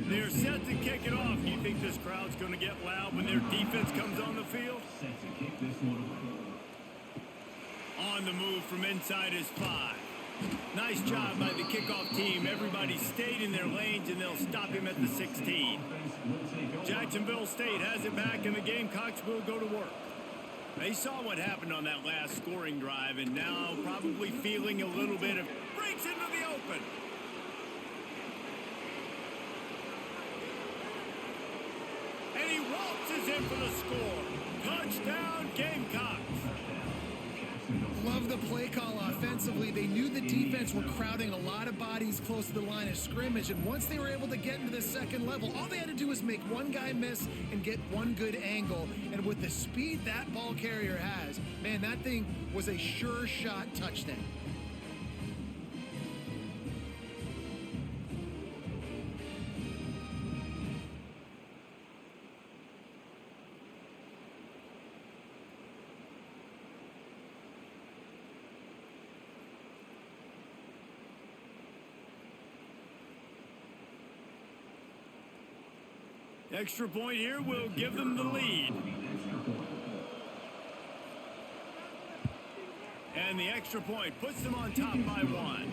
They're set to kick it off. Do you think this crowd's going to get loud when their defense comes on the field? On the move from inside is 5. Nice job by the kickoff team. Everybody stayed in their lanes, and they'll stop him at the 16. Jacksonville State has it back, and the Gamecocks will go to work. They saw what happened on that last scoring drive, and now probably feeling a little bit of breaks into the open. And he waltzes in for the score. Touchdown, Gamecocks. Love the play call offensively. They knew the defense were crowding a lot of bodies close to the line of scrimmage, and once they were able to get into the second level, all they had to do was make one guy miss and get one good angle. And with the speed that ball carrier has, man, that thing was a sure shot touchdown. Extra point here will give them the lead. And the extra point puts them on top by 1.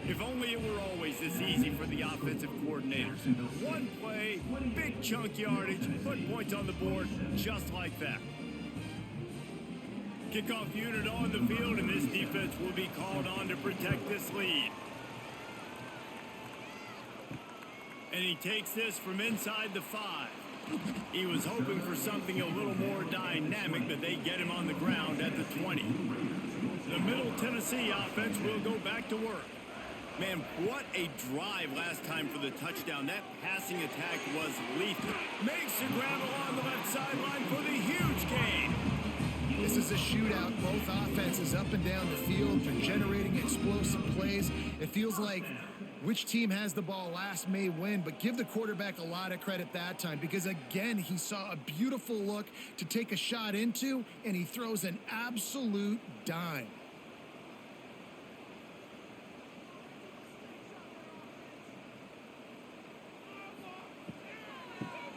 If only it were always this easy for the offensive coordinators. One play, big chunk yardage, put points on the board just like that. Kickoff unit on the field, and this defense will be called on to protect this lead. And he takes this from inside the 5. He was hoping for something a little more dynamic, but they get him on the ground at the 20. The Middle Tennessee offense will go back to work. Man, what a drive last time for the touchdown. That passing attack was lethal. Makes the grab along the left sideline for the huge gain. This is a shootout. Both offenses up and down the field. They're generating explosive plays. It feels like which team has the ball last may win, but give the quarterback a lot of credit that time because, again, he saw a beautiful look to take a shot into, and he throws an absolute dime.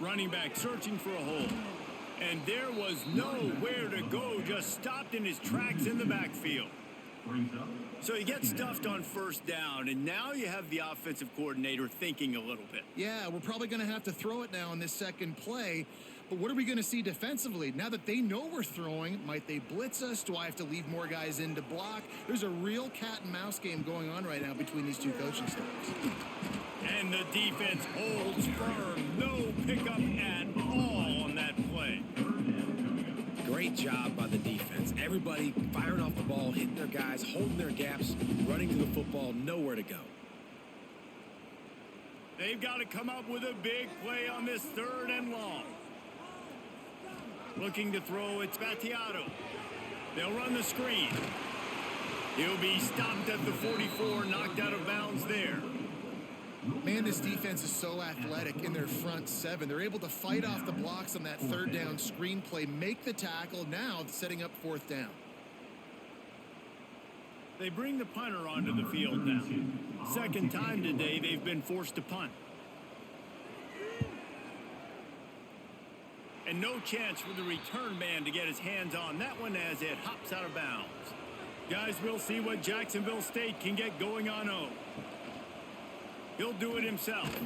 Running back searching for a hole. And there was nowhere to go, just stopped in his tracks in the backfield. So he gets stuffed on first down, and now you have the offensive coordinator thinking a little bit. Yeah, we're probably going to have to throw it now in this second play. But what are we going to see defensively? Now that they know we're throwing, might they blitz us? Do I have to leave more guys in to block? There's a real cat and mouse game going on right now between these two coaching staffs. And the defense holds firm. No pickup at all on that play. Great job by the defense. Everybody firing off the ball, hitting their guys, holding their gaps, running to the football, nowhere to go. They've got to come up with a big play on this 3rd and long. Looking to throw, it's Battiato. They'll run the screen. He'll be stopped at the 44, knocked out of bounds there. Man, this defense is so athletic in their front 7. They're able to fight off the blocks on that 3rd down screen play, make the tackle, now setting up 4th down. They bring the punter onto the field now. Second time today they've been forced to punt. And no chance for the return man to get his hands on that one as it hops out of bounds. Guys, we'll see what Jacksonville State can get going on O. He'll do it himself.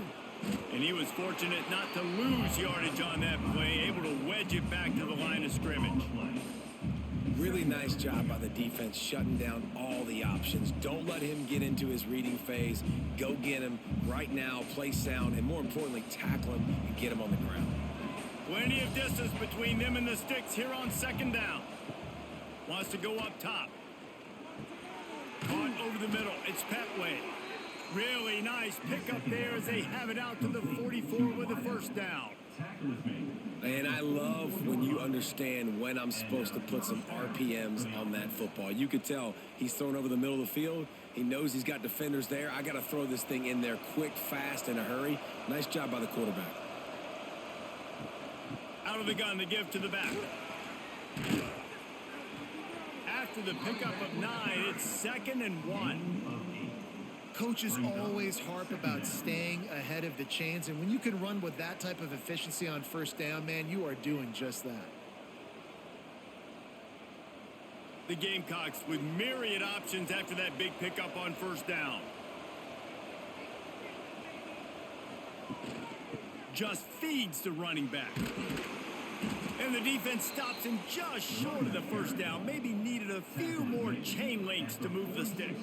And he was fortunate not to lose yardage on that play, able to wedge it back to the line of scrimmage. Really nice job by the defense shutting down all the options. Don't let him get into his reading phase. Go get him right now, play sound, and more importantly, tackle him and get him on the ground. Plenty of distance between them and the sticks here on 2nd down. Wants to go up top. Caught over the middle. It's Petway. Really nice pickup there as they have it out to the 44 with the 1st down. And I love when you understand when I'm supposed to put some RPMs on that football. You could tell he's thrown over the middle of the field. He knows he's got defenders there. I got to throw this thing in there quick, fast, in a hurry. Nice job by the quarterback. Out of the gun to give to the back. After the pickup of 9, it's 2nd and 1. Coaches always harp about staying ahead of the chains, and when you can run with that type of efficiency on 1st down, man, you are doing just that. The Gamecocks with myriad options after that big pickup on 1st down. Just feeds the running back. And the defense stops him just short of the 1st down. Maybe needed a few more chain links to move the sticks.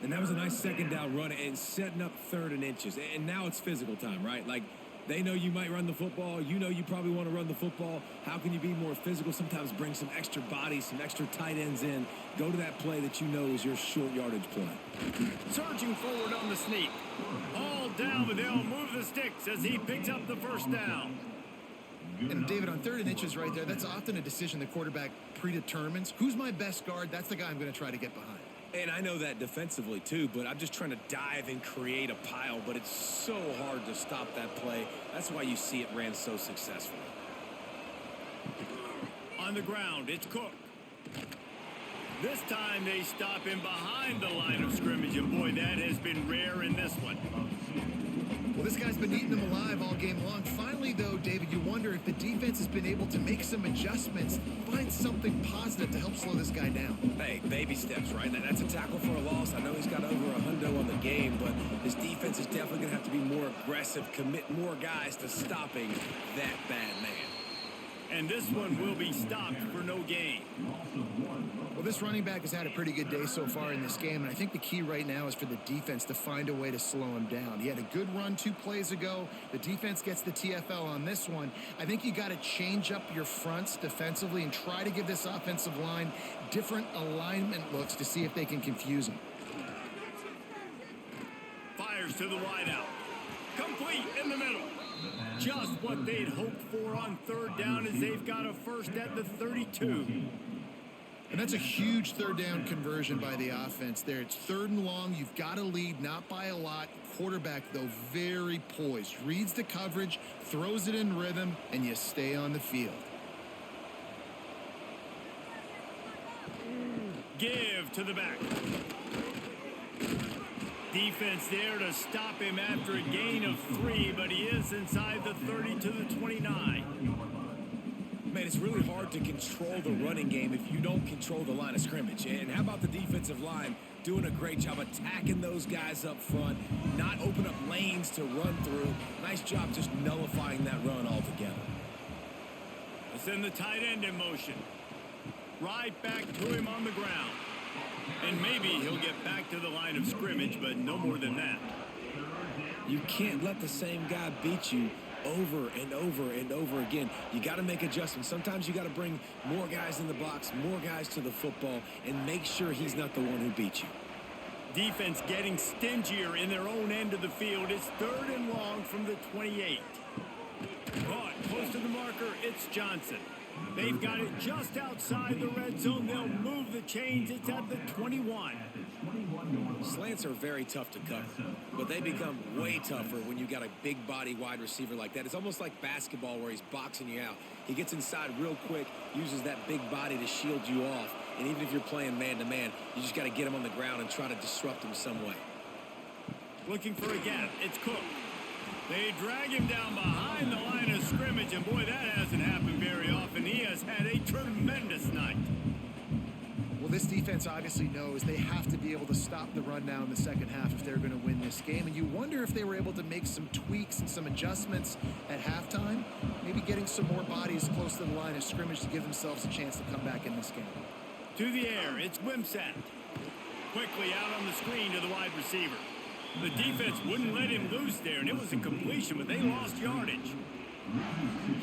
And that was a nice 2nd down run and setting up 3rd and inches. And now it's physical time, right? Like, they know you might run the football. You know you probably want to run the football. How can you be more physical? Sometimes bring some extra bodies, some extra tight ends in. Go to that play that you know is your short yardage play. Surging forward on the sneak. All down, but they'll move the sticks as he picks up the 1st down. And David, on 3rd and inches right there, that's often a decision the quarterback predetermines. Who's my best guard? That's the guy I'm going to try to get behind. And I know that defensively, too, but I'm just trying to dive and create a pile, but it's so hard to stop that play. That's why you see it ran so successfully. On the ground, it's Cook. This time they stop him behind the line of scrimmage, and boy, that has been rare in this one. Well, this guy's been eating them alive all game long. Finally, though, David, you wonder if the defense has been able to make some adjustments, find something positive to help slow this guy down. Hey, baby steps, right? That's a tackle for a loss. I know he's got over $100 on the game, but his defense is definitely going to have to be more aggressive, commit more guys to stopping that bad man. And this one will be stopped for no gain. Well, this running back has had a pretty good day so far in this game, and I think the key right now is for the defense to find a way to slow him down. He had a good run 2 plays ago. The defense gets the TFL on this one. I think you got to change up your fronts defensively and try to give this offensive line different alignment looks to see if they can confuse him. Fires to the wideout. Complete in the middle. Just what they'd hoped for on 3rd down as they've got a first at the 32. And that's a huge 3rd down conversion by the offense there. It's 3rd and long. You've got to lead, not by a lot. Quarterback, though, very poised. Reads the coverage, throws it in rhythm, and you stay on the field. Give to the back. Defense there to stop him after a gain of 3, but he is inside the 30 to the 29. Man, it's really hard to control the running game if you don't control the line of scrimmage. And how about the defensive line doing a great job attacking those guys up front, not open up lanes to run through. Nice job just nullifying that run altogether. Send the tight end in motion. Right back to him on the ground. And maybe he'll get back to the line of scrimmage, but no more than that. You can't let the same guy beat you over and over and over again. You got to make adjustments. Sometimes you got to bring more guys in the box, more guys to the football, and make sure he's not the one who beats you. Defense getting stingier in their own end of the field. It's 3rd and long from the 28. Caught close to the marker. It's Johnson. They've got it just outside the red zone. They'll move the chains. It's at the 21. Slants are very tough to cover, but they become way tougher when you got a big body wide receiver like that. It's almost like basketball where he's boxing you out. He gets inside real quick, uses that big body to shield you off, and even if you're playing man-to-man, you just got to get him on the ground and try to disrupt him some way. Looking for a gap. It's Cook. They drag him down behind the line of scrimmage, and boy, that hasn't happened very often. He has had a tremendous night. Well, this defense obviously knows they have to be able to stop the run now in the second half if they're going to win this game. And you wonder if they were able to make some tweaks and some adjustments at halftime, maybe getting some more bodies close to the line of scrimmage to give themselves a chance to come back in this game. To the air, it's Wimsatt. Quickly out on the screen to the wide receiver. The defense wouldn't let him loose there, and it was a completion, but they lost yardage.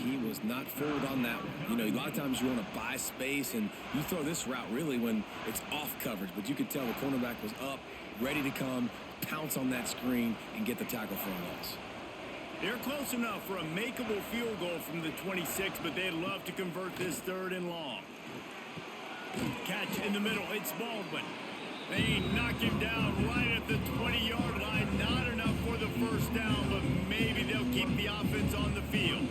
He was not fooled on that one. You know, a lot of times you want to buy space, and you throw this route really when it's off coverage, but you could tell the cornerback was up, ready to come, pounce on that screen, and get the tackle for a loss. They're close enough for a makeable field goal from the 26, but they'd love to convert this 3rd and long. Catch in the middle, it's Baldwin. They knock him down right at the 20-yard line. Not enough for the first down, but maybe they'll keep the offense on the field.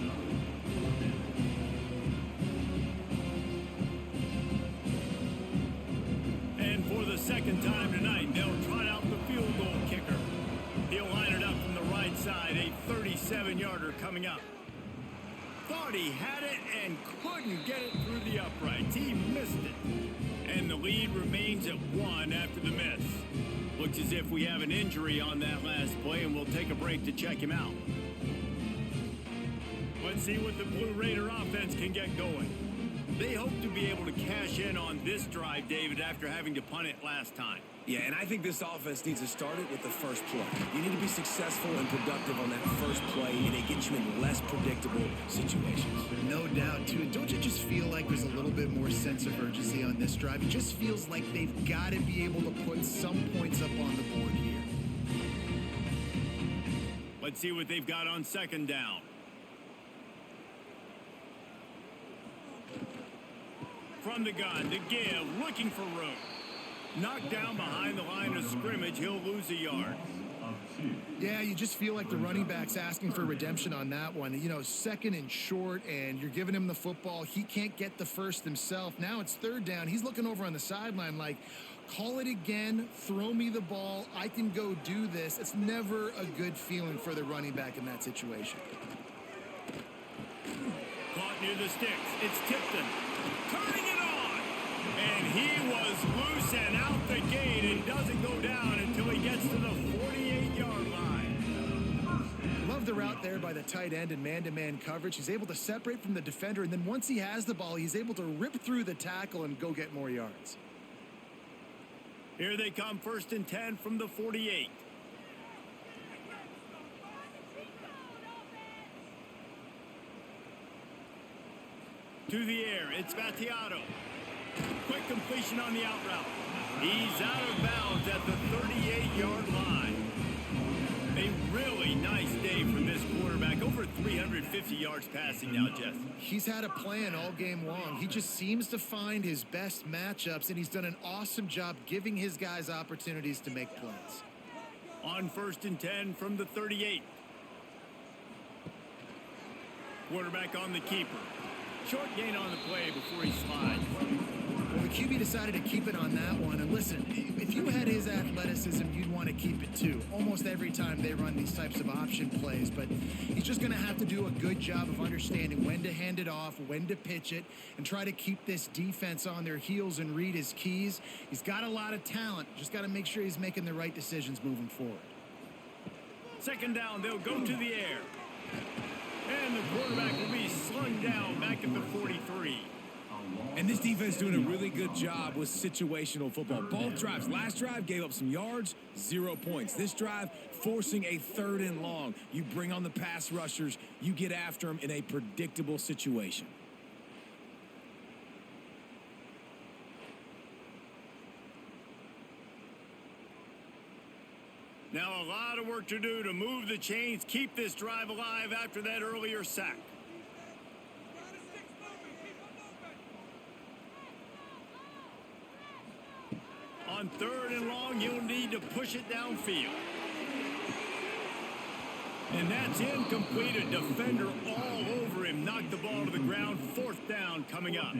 And for the second time tonight, they'll trot out the field goal kicker. He'll line it up from the right side, a 37-yarder coming up. Thought he had it and couldn't get it through the uprights. He missed it. And the lead remains at 1 after the miss. Looks as if we have an injury on that last play, and we'll take a break to check him out. Let's see what the Blue Raider offense can get going. They hope to be able to cash in on this drive, David, after having to punt it last time. Yeah, and I think this offense needs to start it with the first play. You need to be successful and productive on that first play, and it gets you in less predictable situations. No doubt, too. Don't you just feel like there's a little bit more sense of urgency on this drive? It just feels like they've got to be able to put some points up on the board here. Let's see what they've got on 2nd down. From the gun, to give, looking for room. Knocked down behind the line of scrimmage, he'll lose a yard. Yeah, you just feel like the running back's asking for redemption on that one. You know, 2nd and short, and you're giving him the football. He can't get the first himself. Now it's 3rd down. He's looking over on the sideline like, call it again, throw me the ball, I can go do this. It's never a good feeling for the running back in that situation. Caught near the sticks, it's Tipton. Turning it on, and he was loose and out the gate and doesn't go down until he gets to the 48-yard line. Love the route there by the tight end in man-to-man coverage. He's able to separate from the defender, and then once he has the ball, he's able to rip through the tackle and go get more yards. Here they come, 1st and 10 from the 48. To the air, it's Battiato. Quick completion on the out route. He's out of bounds at the 38-yard line. A really nice day for this quarterback. Over 350 yards passing now, Jeff. He's had a plan all game long. He just seems to find his best matchups, and he's done an awesome job giving his guys opportunities to make plays. On 1st and 10 from the 38. Quarterback on the keeper. Short gain on the play before he slides. Well, the QB decided to keep it on that one. And listen, if you had his athleticism, you'd want to keep it too. Almost every time they run these types of option plays. But he's just going to have to do a good job of understanding when to hand it off, when to pitch it, and try to keep this defense on their heels and read his keys. He's got a lot of talent. Just got to make sure he's making the right decisions moving forward. 2nd down, they'll go to the air. And the quarterback will be slung down back at the 43. And this defense doing a really good job with situational football. Both drives. Last drive gave up some yards, 0 points. This drive forcing a 3rd and long. You bring on the pass rushers. You get after them in a predictable situation. Now a lot of work to do to move the chains, keep this drive alive after that earlier sack. On 3rd and long, you'll need to push it downfield. And that's incomplete. A defender all over him. Knocked the ball to the ground. 4th down coming up.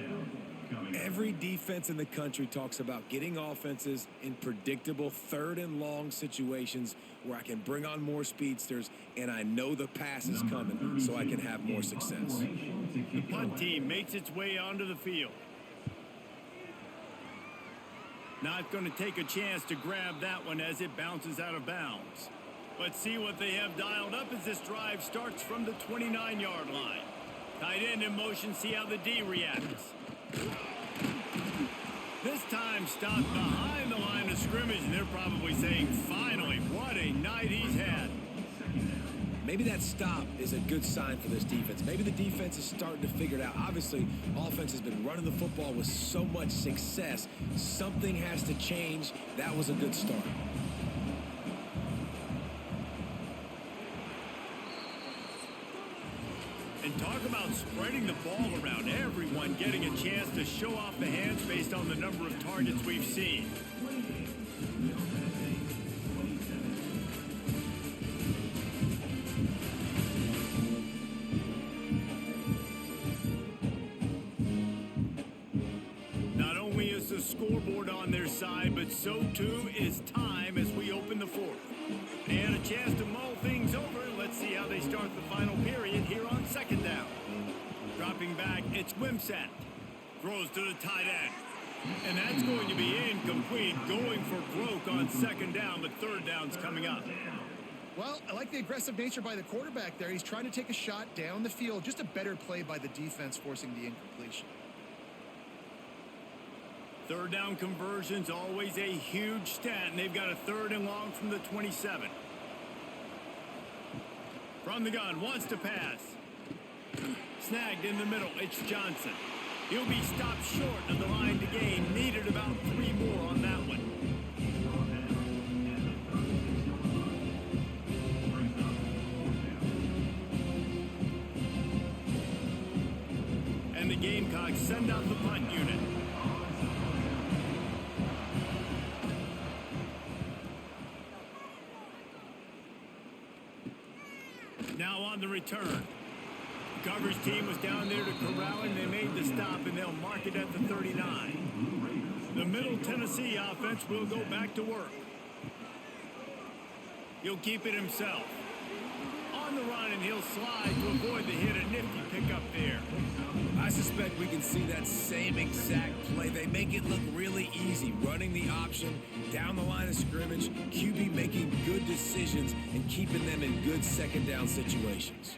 Every defense in the country talks about getting offenses in predictable 3rd and long situations where I can bring on more speedsters and I know the pass is coming so I can have more success. The punt team makes its way onto the field. Not going to take a chance to grab that one as it bounces out of bounds. Let's see what they have dialed up as this drive starts from the 29-yard line. Tight end in motion, see how the D reacts. This time stopped behind the line of scrimmage, and they're probably saying, finally, what a night he's had. Maybe that stop is a good sign for this defense. Maybe the defense is starting to figure it out. Obviously, offense has been running the football with so much success. Something has to change. That was a good start. And talk about spreading the ball around. Everyone getting a chance to show off the hands based on the number of targets we've seen. Not only is the scoreboard on their side, but so too is time as we open the 4th. And a chance to mull things over. Let's see how they start the final period here on 2nd down. Dropping back, it's Wimsatt. Throws to the tight end. And that's going to be incomplete. Going for broke on 2nd down, but 3rd down's coming up. Well, I like the aggressive nature by the quarterback there. He's trying to take a shot down the field. Just a better play by the defense forcing the incompletion. 3rd down conversion's always a huge stat, and they've got a 3rd and long from the 27. From the gun, wants to pass. Snagged in the middle, it's Johnson. He'll be stopped short of the line to gain. Needed about 3 more on that one. And the Gamecocks send out the punt unit. Now on the return. The coverage team was down there to corral him. They made the stop, and they'll mark it at the 39. The Middle Tennessee offense will go back to work. He'll keep it himself. On the run, and he'll slide to avoid the hit. A nifty pickup there. I suspect we can see that same exact play. They make it look really easy, running the option down the line of scrimmage. QB making good decisions. decisions and keeping them in good second down situations.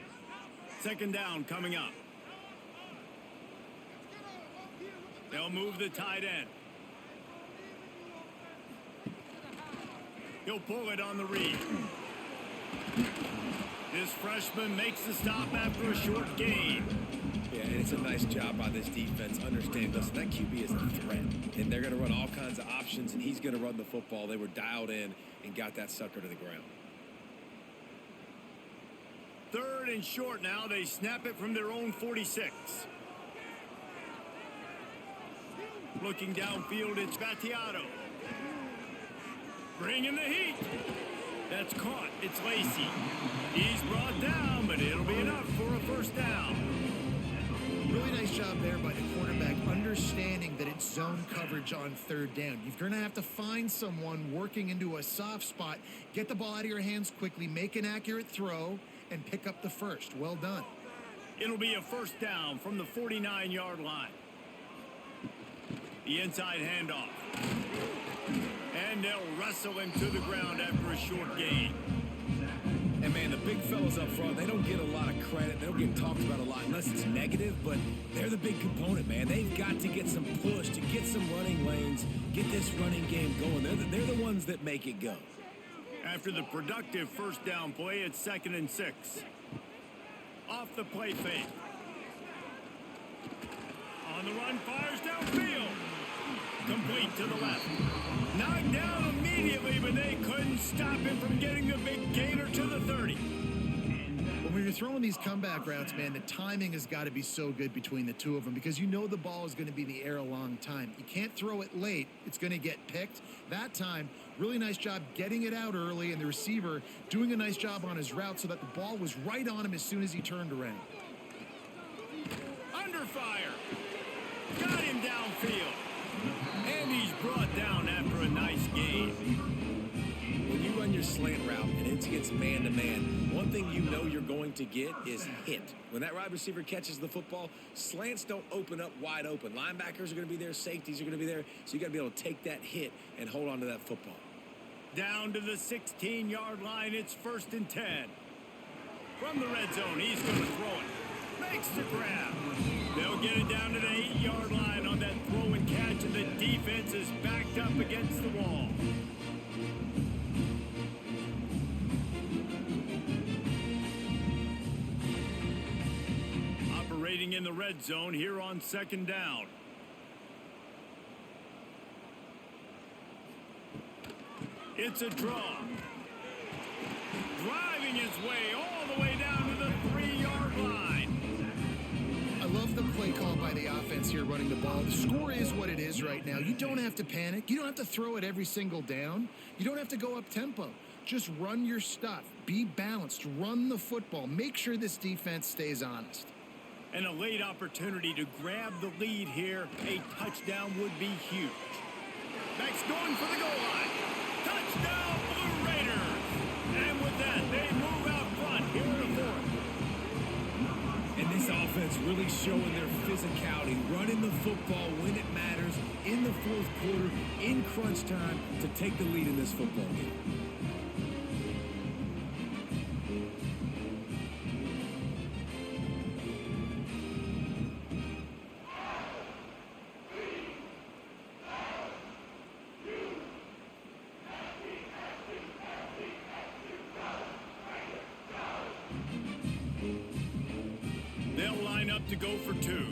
Second down coming up. They'll move the tight end. He'll pull it on the read. This freshman makes the stop after a short gain. Yeah, and it's a nice job by this defense understanding, listen, that QB is a threat. And they're going to run all kinds of options, and he's going to run the football. They were dialed in and got that sucker to the ground. Third and short now. They snap it from their own 46. Looking downfield, it's Battiato. Bringing the heat. That's caught. It's Lacey. He's brought down, but it'll be enough for a first down. Really nice job there by the quarterback, understanding that it's zone coverage on third down. You're going to have to find someone working into a soft spot, get the ball out of your hands quickly, make an accurate throw, and pick up the first. Well done. It'll be a first down from the 49-yard line. The inside handoff. And they'll wrestle him to the ground after a short gain. And, man, the big fellas up front, they don't get a lot of credit. They don't get talked about a lot unless it's negative, but they're the big component, man. They've got to get some push, to get some running lanes, get this running game going. They're the ones that make it go. After the productive first down play, it's 2nd and 6. Off the play fake. On the run, fires downfield. Complete to the left. Knocked down immediately, but they couldn't stop him from getting the big gainer to the 30. When you're throwing these comeback routes, man, the timing has got to be so good between the two of them because you know the ball is going to be in the air a long time. You can't throw it late. It's going to get picked. That time, really nice job getting it out early, and the receiver doing a nice job on his route so that the ball was right on him as soon as he turned around. Under fire. Got him downfield. And he's brought down after a nice gain. When you run your slant route and it's against man-to-man, one thing you know you're going to get is hit. When that wide receiver catches the football, slants don't open up wide open. Linebackers are going to be there. Safeties are going to be there. So you got to be able to take that hit and hold on to that football. Down to the 16-yard line. It's 1st and 10. From the red zone, he's going to throw it. Makes the grab. They'll get it down to the 8-yard line on that throw and catch, and the defense is backed up against the wall. Operating in the red zone here on 2nd down. It's a draw. Driving his way all the way down to the 3-yard line. I love the play call by the offense here running the ball. The score is what it is right now. You don't have to panic. You don't have to throw it every single down. You don't have to go up tempo. Just run your stuff. Be balanced. Run the football. Make sure this defense stays honest. And a late opportunity to grab the lead here. A touchdown would be huge. Max going for the goal line. Touchdown, Blue Raiders. And with that, they move out front here in the 4th. And this offense really showing their physicality, running the football when it matters, in the 4th quarter, in crunch time, to take the lead in this football game. They'll line up to go for 2.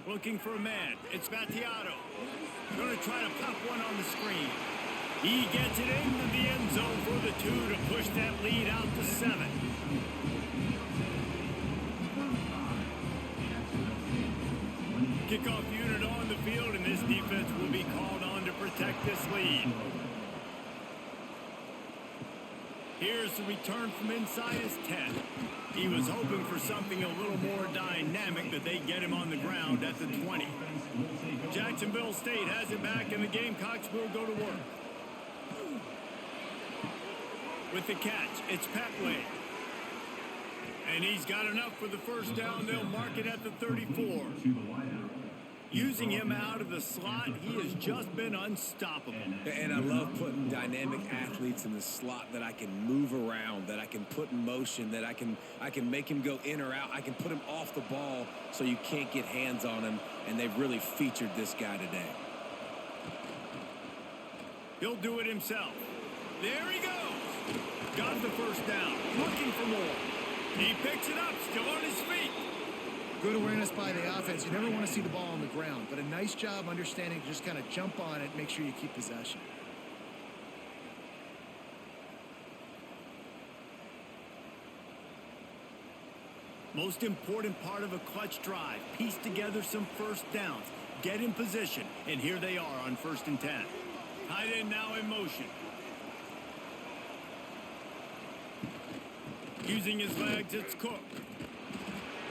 Looking for a man. It's Battiato. Going to try to pop one on the screen. He gets it into the end zone for the 2 to push that lead out to 7. Kickoff unit on the field, and this defense will be called on to protect this lead. Here's the return from inside his 10. He was hoping for something a little more dynamic, but they get him on the ground at the 20. Jacksonville State has it back, and the Gamecocks will go to work. With the catch, it's Petway. And he's got enough for the first down. They'll mark it at the 34. Using him out of the slot, he has just been unstoppable. And I love putting dynamic athletes in the slot that I can move around, that I can put in motion, that I can make him go in or out. I can put him off the ball so you can't get hands on him, and they've really featured this guy today. He'll do it himself. There he goes. Got the first down. Looking for more. He picks it up, still on his feet. Good awareness by the offense. You never want to see the ball on the ground, but a nice job understanding to just kind of jump on it, make sure you keep possession. Most important part of a clutch drive. Piece together some first downs. Get in position. And here they are on 1st and 10. Tight end now in motion. Using his legs, it's Cook.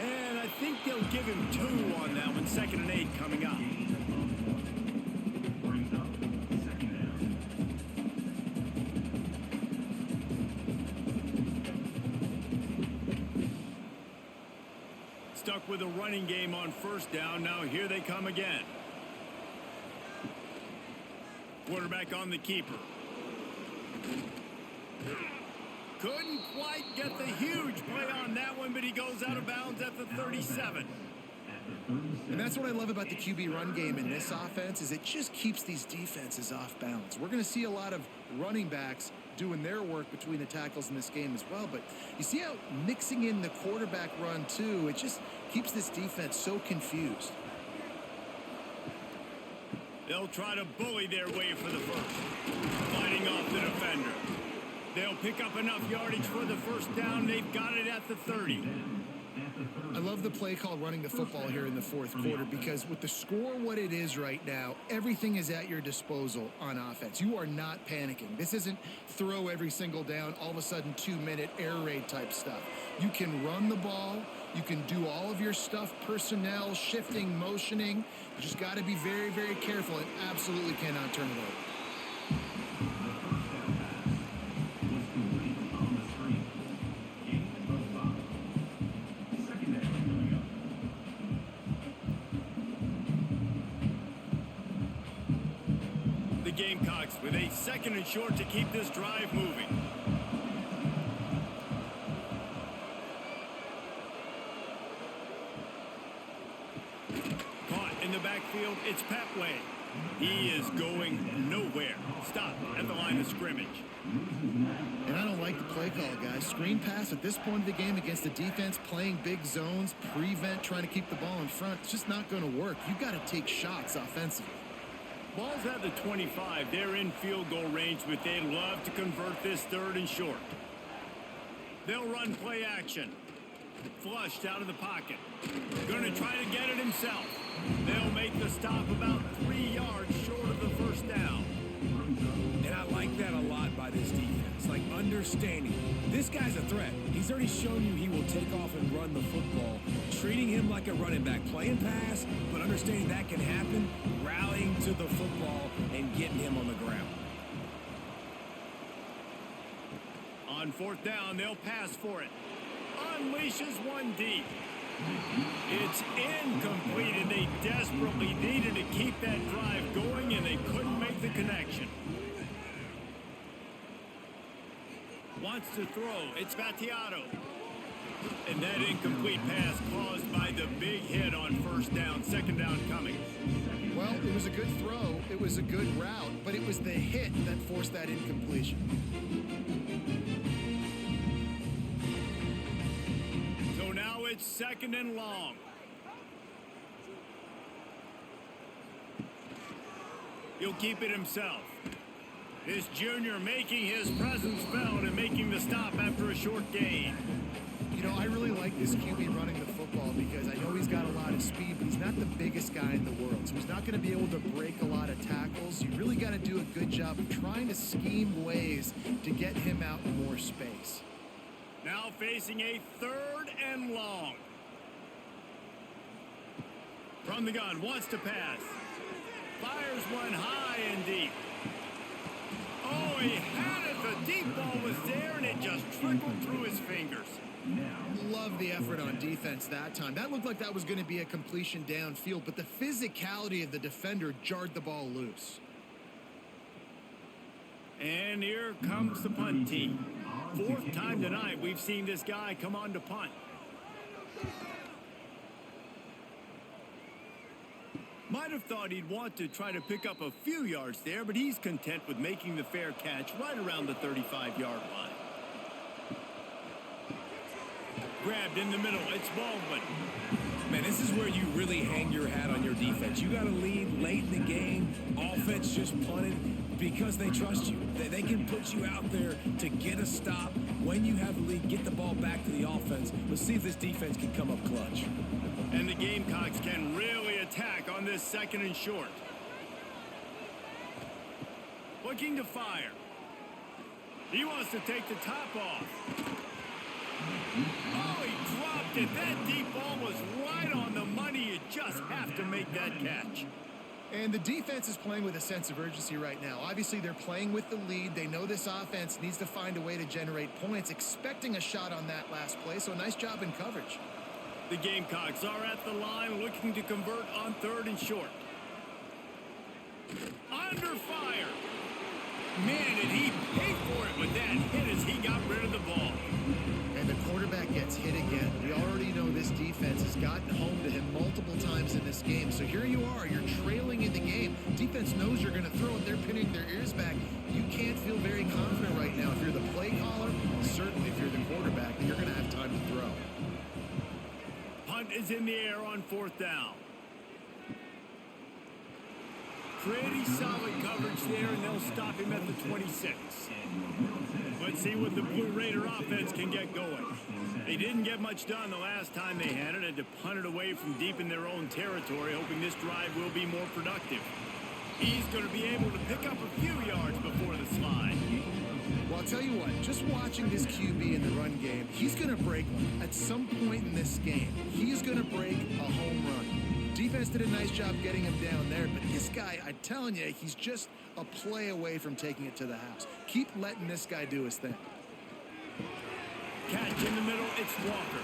And I think they'll give him 2 on that one. 2nd and 8 coming up. Brings up 2nd down. Stuck with a running game on 1st down. Now here they come again. Quarterback on the keeper. Couldn't quite get the huge play on that one, but he goes out of bounds at the 37. And that's what I love about the QB run game in this offense, is it just keeps these defenses off balance. We're going to see a lot of running backs doing their work between the tackles in this game as well, but you see how mixing in the quarterback run too, it just keeps this defense so confused. They'll try to bully their way for the first. Fighting off the defender. They'll pick up enough yardage for the first down. They've got it at the 30. I love the play call running the football here in the 4th quarter, because with the score what it is right now, everything is at your disposal on offense. You are not panicking. This isn't throw every single down, all of a sudden 2-minute air raid type stuff. You can run the ball. You can do all of your stuff, personnel, shifting, motioning. You just got to be very, very careful and absolutely cannot turn it over. The Gamecocks with a 2nd and short to keep this drive moving. Caught in the backfield, it's Petway. He is going nowhere. Stop at the line of scrimmage. And I don't like the play call, guys. Screen pass at this point of the game against the defense, playing big zones, prevent, trying to keep the ball in front. It's just not going to work. You've got to take shots offensively. Ball's at the 25. They're in field goal range, but they'd love to convert this 3rd and short. They'll run play action. Flushed out of the pocket. Going to try to get it himself. They'll make the stop about 3 yards short of the first down. And I like that a lot by this defense. Like, understanding this guy's a threat. He's already shown you he will take off and run the football. Treating him like a running back. Playing pass, but understanding that can happen. Rallying to the football and getting him on the ground. On 4th down, they'll pass for it. Unleashes one deep. It's incomplete, and they desperately needed to keep that drive going, and they couldn't make the connection. Wants to throw. It's Battiato. And that incomplete pass caused by the big hit on 1st down. 2nd down coming. Well, it was a good throw. It was a good route, but it was the hit that forced that incompletion. So now it's 2nd and long. He'll keep it himself. This junior making his presence felt and making the stop after a short gain. You know, I really like this QB running the football because I know he's got a lot of speed, but he's not the biggest guy in the world. So he's not going to be able to break a lot of tackles. You really got to do a good job of trying to scheme ways to get him out in more space. Now facing a 3rd and long. From the gun, wants to pass. Fires one high and deep. Oh, he had it. The deep ball was there, and it just trickled through his fingers. Now, Love the effort on defense that time. That looked like that was going to be a completion downfield, but the physicality of the defender jarred the ball loose. And here comes the punt team. Fourth time tonight we've seen this guy come on to punt. Might have thought he'd want to try to pick up a few yards there, but he's content with making the fair catch right around the 35-yard line. Grabbed in the middle, it's Baldwin. Man, this is where you really hang your hat on your defense. You got to lead late in the game. Offense just punted because they trust you. They can put you out there to get a stop. When you have the lead, get the ball back to the offense. Let's see if this defense can come up clutch. And the Gamecocks can really attack on this second and short. Looking to fire. He wants to take the top off. Oh, he dropped it. That deep ball was right on the money. You just have to make that catch. And the defense is playing with a sense of urgency right now. Obviously, they're playing with the lead. They know this offense needs to find a way to generate points, expecting a shot on that last play. So nice job in coverage. The Gamecocks are at the line looking to convert on third and short. Under fire. Man, did he pay for it with that hit as he got rid of the ball. And the quarterback gets hit again. We already know this defense has gotten home to him multiple times in this game. So here you are. You're trailing in the game. Defense knows you're going to throw it. They're pinning their ears back. You can't feel very confident right now. If you're the play caller, certainly if you're the quarterback, that you're going to have time to throw. Punt is in the air on fourth down. Pretty solid coverage there, and they'll stop him at the 26. Let's see what the Blue Raider offense can get going. They didn't get much done the last time they had it, and to punt it away from deep in their own territory, hoping this drive will be more productive. He's going to be able to pick up a few yards before the slide. Well, I'll tell you what, just watching this QB in the run game, he's going to break one. At some point in this game, he's going to break a home run. Defense did a nice job getting him down there, but this guy, I'm telling you, he's just a play away from taking it to the house. Keep letting this guy do his thing. Catch in the middle, it's Walker.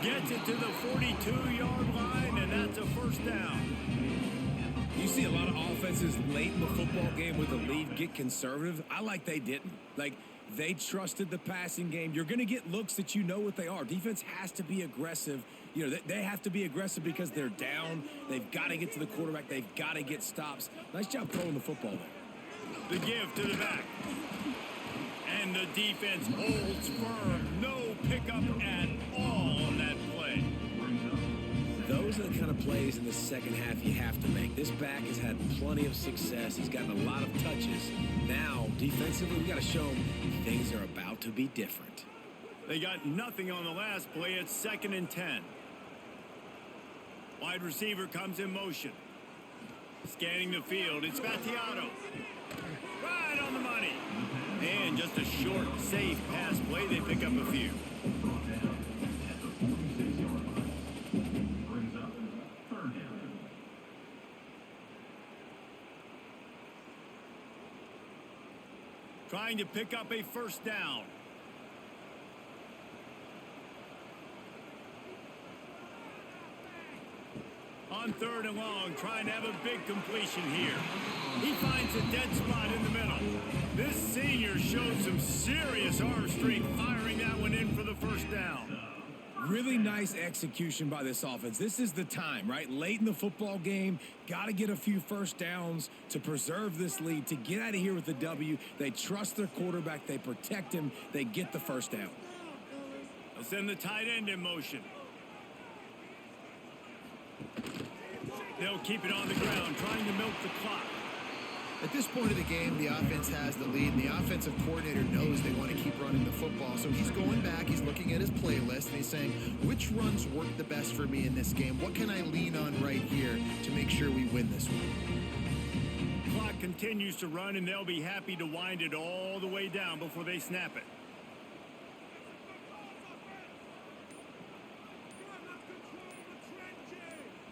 Gets it to the 42-yard line, and that's a first down. You see a lot of offenses late in the football game with the lead get conservative. I like they didn't. Like, they trusted the passing game. You're going to get looks that you know what they are. Defense has to be aggressive. You know, they have to be aggressive because they're down. They've got to get to the quarterback. They've got to get stops. Nice job throwing the football there. The give to the back. And the defense holds firm. No pickup at all on that play. Those are the kind of plays in the second half you have to make. This back has had plenty of success. He's gotten a lot of touches. Now, defensively, we got to show him things are about to be different. They got nothing on the last play. It's 2nd and 10. Wide receiver comes in motion. Scanning the field. It's Battiato. Right on the money. And just a short, safe pass play. They pick up a few. Trying to pick up a first down. On 3rd and long, trying to have a big completion here. He finds a dead spot in the middle. This senior showed some serious arm strength, firing that one in for the first down. Really nice execution by this offense. This is the time, right? Late in the football game, got to get a few first downs to preserve this lead, to get out of here with the W. They trust their quarterback. They protect him. They get the first down. They'll send the tight end in motion. They'll keep it on the ground, trying to milk the clock. At this point of the game, the offense has the lead, and the offensive coordinator knows they want to keep running the football. So he's going back, he's looking at his playlist, and he's saying, which runs work the best for me in this game? What can I lean on right here to make sure we win this one? Clock continues to run, and they'll be happy to wind it all the way down before they snap it.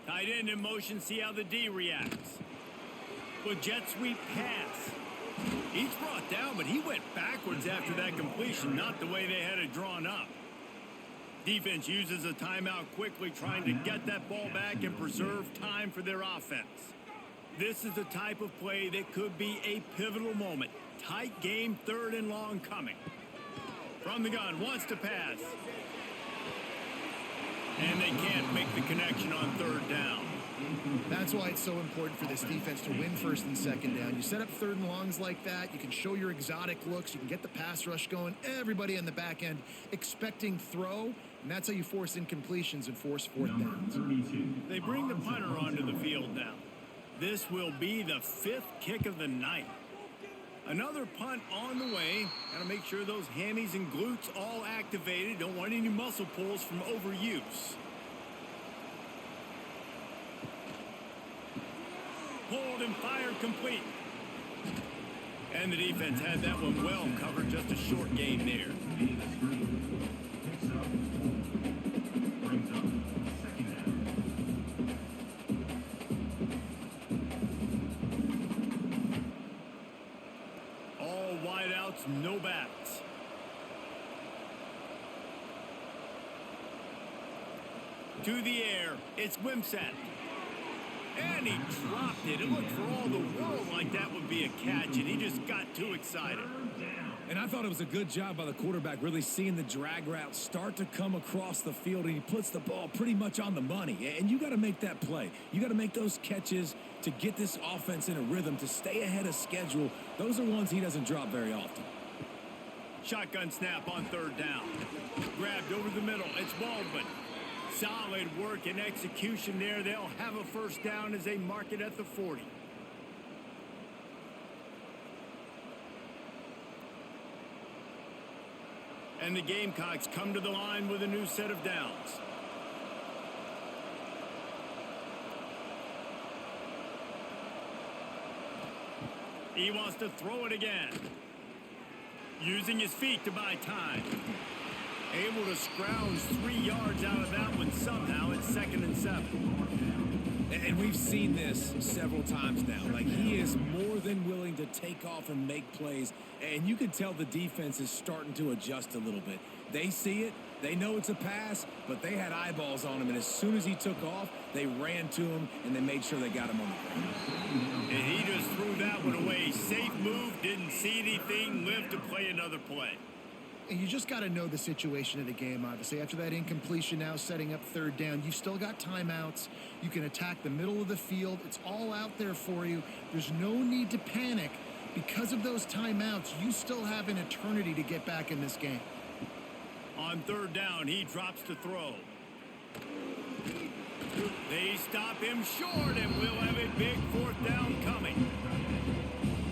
Tight end in motion, see how the D reacts. With jet sweep pass. He's brought down, but he went backwards after that completion, not the way they had it drawn up. Defense uses a timeout quickly, trying to get that ball back and preserve time for their offense. This is the type of play that could be a pivotal moment. Tight game, 3rd and long coming. From the gun, wants to pass. And they can't make the connection on 3rd down. That's why it's so important for this defense to win 1st and 2nd down. You set up 3rd and longs like that, you can show your exotic looks, you can get the pass rush going, everybody on the back end expecting throw, and that's how you force incompletions and force 4th downs. They bring the punter onto the field now. This will be the 5th kick of the night. Another punt on the way. Got to make sure those hammies and glutes all activated. Don't want any muscle pulls from overuse. Pulled and fired complete. And the defense had that one well covered. Just a short game there. All wideouts, no backs. To the air. It's Wimsatt. And he dropped it. It looked for all the world like that would be a catch, and he just got too excited. And I thought it was a good job by the quarterback, really seeing the drag route start to come across the field, and he puts the ball pretty much on the money. And you got to make that play. You got to make those catches to get this offense in a rhythm, to stay ahead of schedule. Those are ones he doesn't drop very often. Shotgun snap on 3rd down. Grabbed over the middle. It's Baldwin. Solid work and execution there. They'll have a 1st down as they mark it at the 40. And the Gamecocks come to the line with a new set of downs. He wants to throw it again. Using his feet to buy time. Able to scrounge 3 yards out of that one somehow. It's 2nd and 7. And we've seen this several times now. Like, he is more than willing to take off and make plays. And you can tell the defense is starting to adjust a little bit. They see it. They know it's a pass, but they had eyeballs on him. And as soon as he took off, they ran to him, and they made sure they got him on the ground. And he just threw that one away. Safe move, didn't see anything, lived to play another play. And you just got to know the situation of the game, obviously. After that incompletion now setting up 3rd down, you've still got timeouts. You can attack the middle of the field. It's all out there for you. There's no need to panic. Because of those timeouts, you still have an eternity to get back in this game. On 3rd down, he drops to throw. They stop him short, and we'll have a big 4th down coming.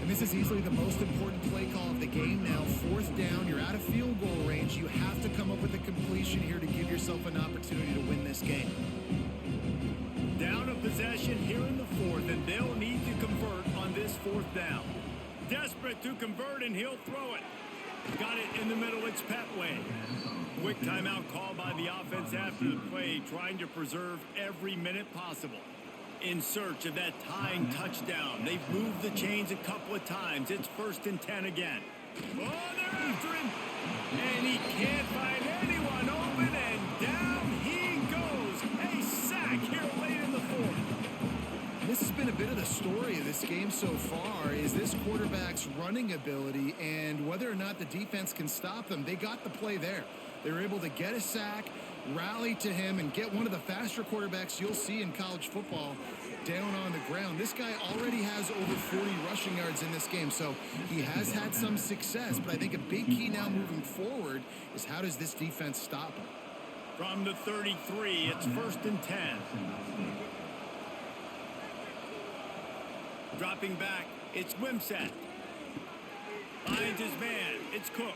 And this is easily the most important play call of the game now. 4th down, you're out of field goal range. You have to come up with a completion here to give yourself an opportunity to win this game. Down a possession here in the 4th, and they'll need to convert on this 4th down. Desperate to convert, and he'll throw it. Got it in the middle. It's Petway. Quick timeout call by the offense after the play, trying to preserve every minute possible. In search of that tying touchdown. They've moved the chains a couple of times. It's 1st and 10 again. Oh, they're after him. And he can't find anyone open, and down he goes. A sack here late in the 4th. This has been a bit of the story of this game so far, is this quarterback's running ability and whether or not the defense can stop them. They got the play there. They were able to get a sack, rally to him, and get one of the faster quarterbacks you'll see in college football down on the ground. This guy already has over 40 rushing yards in this game, so he has had some success. But I think a big key now moving forward is how does this defense stop him? From the 33, it's 1st and 10. Dropping back, it's Wimsatt. Finds his man, it's Cook.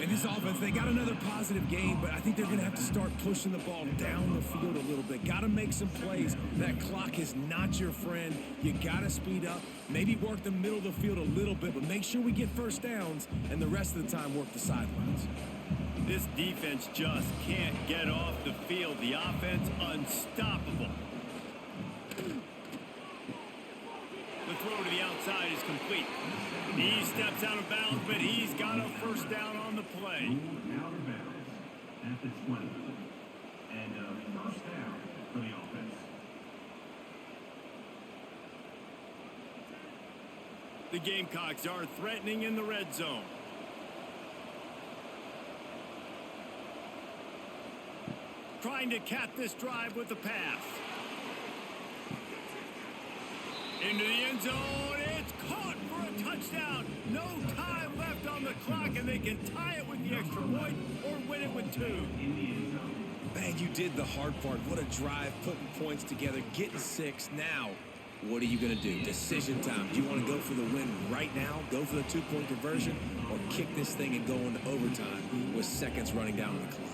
In this offense, they got another positive game, but I think they're going to have to start pushing the ball down the field a little bit. Got to make some plays. That clock is not your friend. You got to speed up, maybe work the middle of the field a little bit, but make sure we get 1st downs, and the rest of the time work the sidelines. This defense just can't get off the field. The offense unstoppable. The throw to the outside is complete. He steps out of bounds, but he's got a 1st down on the play. at the 20. And first down for the offense. The Gamecocks are threatening in the red zone. Trying to cap this drive with the pass. Into the end zone. It's caught for a touchdown. No time left on the clock, and they can tie it with the extra point or win it with 2. Man, you did the hard part. What a drive, putting points together, getting 6. Now, what are you going to do? Decision time. Do you want to go for the win right now, go for the 2-point conversion, or kick this thing and go into overtime with seconds running down the clock?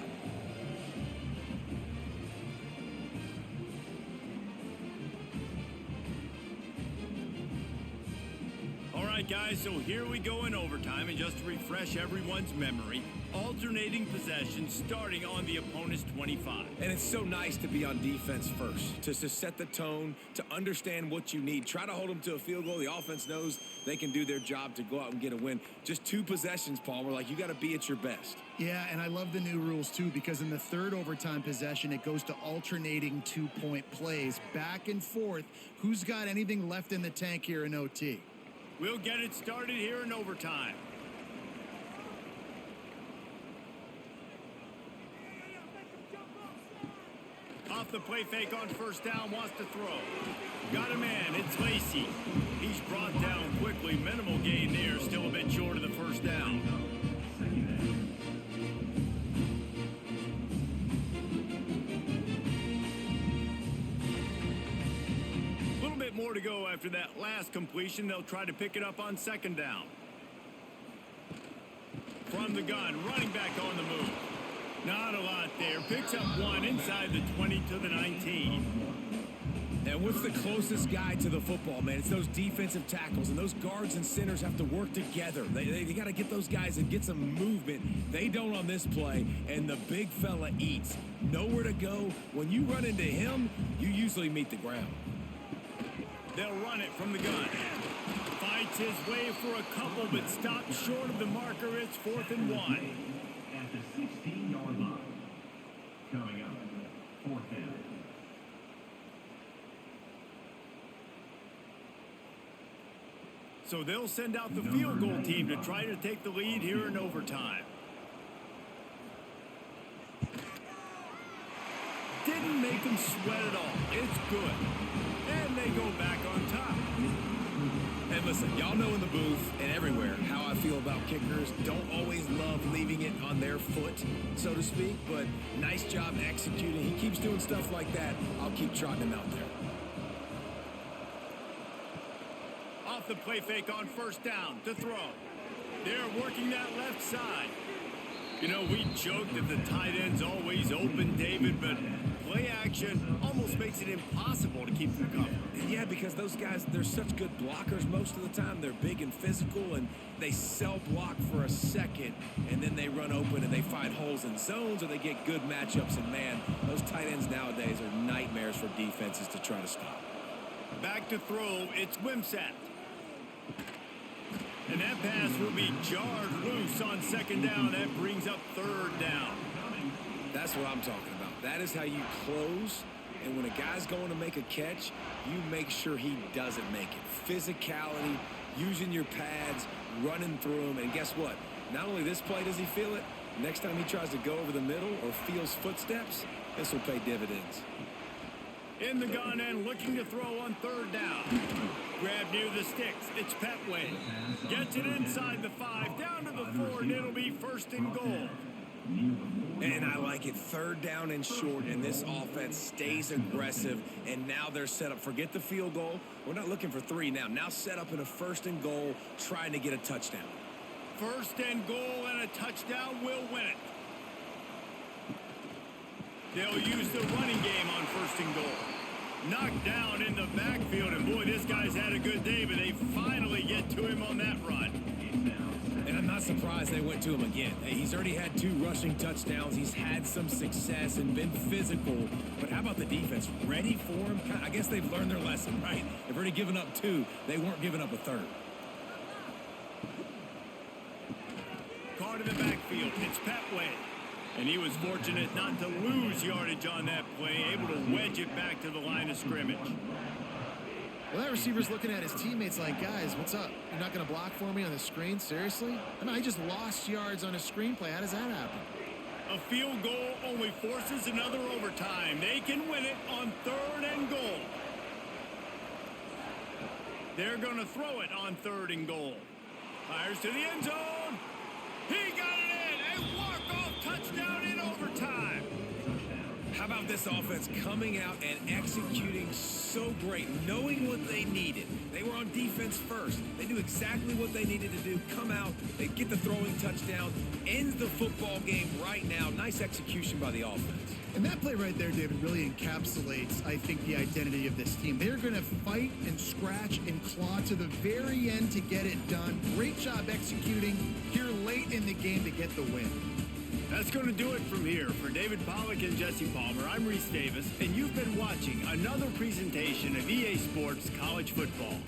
Guys, so here we go in overtime, and just to refresh everyone's memory, alternating possessions starting on the opponent's 25. And it's so nice to be on defense first, to set the tone, to understand what you need. Try to hold them to a field goal. The offense knows they can do their job to go out and get a win. Just 2 possessions, Palmer. Like, you got to be at your best. Yeah, and I love the new rules, too, because in the third overtime possession, it goes to alternating 2-point plays, back and forth. Who's got anything left in the tank here in OT? We'll get it started here in overtime. Off the play fake on first down, wants to throw. Got a man, it's Lacey. He's brought down quickly. Minimal gain there, still a bit short of the first down. More to go after that last completion. They'll try to pick it up on second down. From the gun, running back on the move. Not a lot there. Picks up 1 inside the 20 to the 19. And what's the closest guy to the football, man? It's those defensive tackles, and those guards and centers have to work together. They got to get those guys and get some movement. They don't on this play, and the big fella eats. Nowhere to go. When you run into him, you usually meet the ground. They'll run it from the gun. Fights his way for a couple, but stops short of the marker. It's 4th and 1. At the 16-yard line. Coming up, 4th down. So they'll send out the field goal team to try to take the lead here in overtime. Didn't make them sweat at all. It's good. And they go back on top. And listen, y'all know in the booth and everywhere how I feel about kickers. Don't always love leaving it on their foot, so to speak, but nice job executing. He keeps doing stuff like that. I'll keep trotting him out there. Off the play fake on first down to throw. They're working that left side. You know, we joke that the tight end's always open, David, but play action almost makes it impossible to keep them covered. Yeah, because those guys, they're such good blockers most of the time. They're big and physical, and they sell block for a second, and then they run open and they find holes in zones, or they get good matchups. And, man, those tight ends nowadays are nightmares for defenses to try to stop. Back to throw, it's Wimsatt. And that pass will be jarred loose on second down. That brings up 3rd down. That's what I'm talking about. That is how you close. And when a guy's going to make a catch, you make sure he doesn't make it. Physicality, using your pads, running through them. And guess what? Not only this play does he feel it, next time he tries to go over the middle or feels footsteps, this will pay dividends. In the gun and looking to throw on 3rd down. Grab near the sticks. It's Petway. Gets it inside the 5, down to the 4, and it'll be 1st and goal. And I like it. 3rd down and short, and this offense stays aggressive. And now they're set up. Forget the field goal. We're not looking for 3 now. Now set up in a 1st and goal, trying to get a touchdown. 1st and goal and a touchdown will win it. They'll use the running game on 1st and goal. Knocked down in the backfield, and boy, this guy's had a good day, but they finally get to him on that run. And I'm not surprised they went to him again. He's already had 2 rushing touchdowns. He's had some success and been physical. But how about the defense? Ready for him? I guess they've learned their lesson, right? They've already given up 2. They weren't giving up a 3rd. Caught in the backfield. It's Petway. And he was fortunate not to lose yardage on that play, able to wedge it back to the line of scrimmage. Well, that receiver's looking at his teammates like, guys, what's up? You're not going to block for me on the screen? Seriously? I mean, I just lost yards on a screenplay. How does that happen? A field goal only forces another overtime. They can win it on 3rd and goal. They're going to throw it on 3rd and goal. Fires to the end zone. He got it in. A walk-off touchdown in overtime. How about this offense coming out and executing so great, knowing what they needed? They were on defense first. They knew exactly what they needed to do. Come out, they get the throwing touchdown, ends the football game right now. Nice execution by the offense. And that play right there, David, really encapsulates, I think, the identity of this team. They're going to fight and scratch and claw to the very end to get it done. Great job executing here late in the game to get the win. That's going to do it from here. For David Pollack and Jesse Palmer, I'm Reese Davis, and you've been watching another presentation of EA Sports College Football.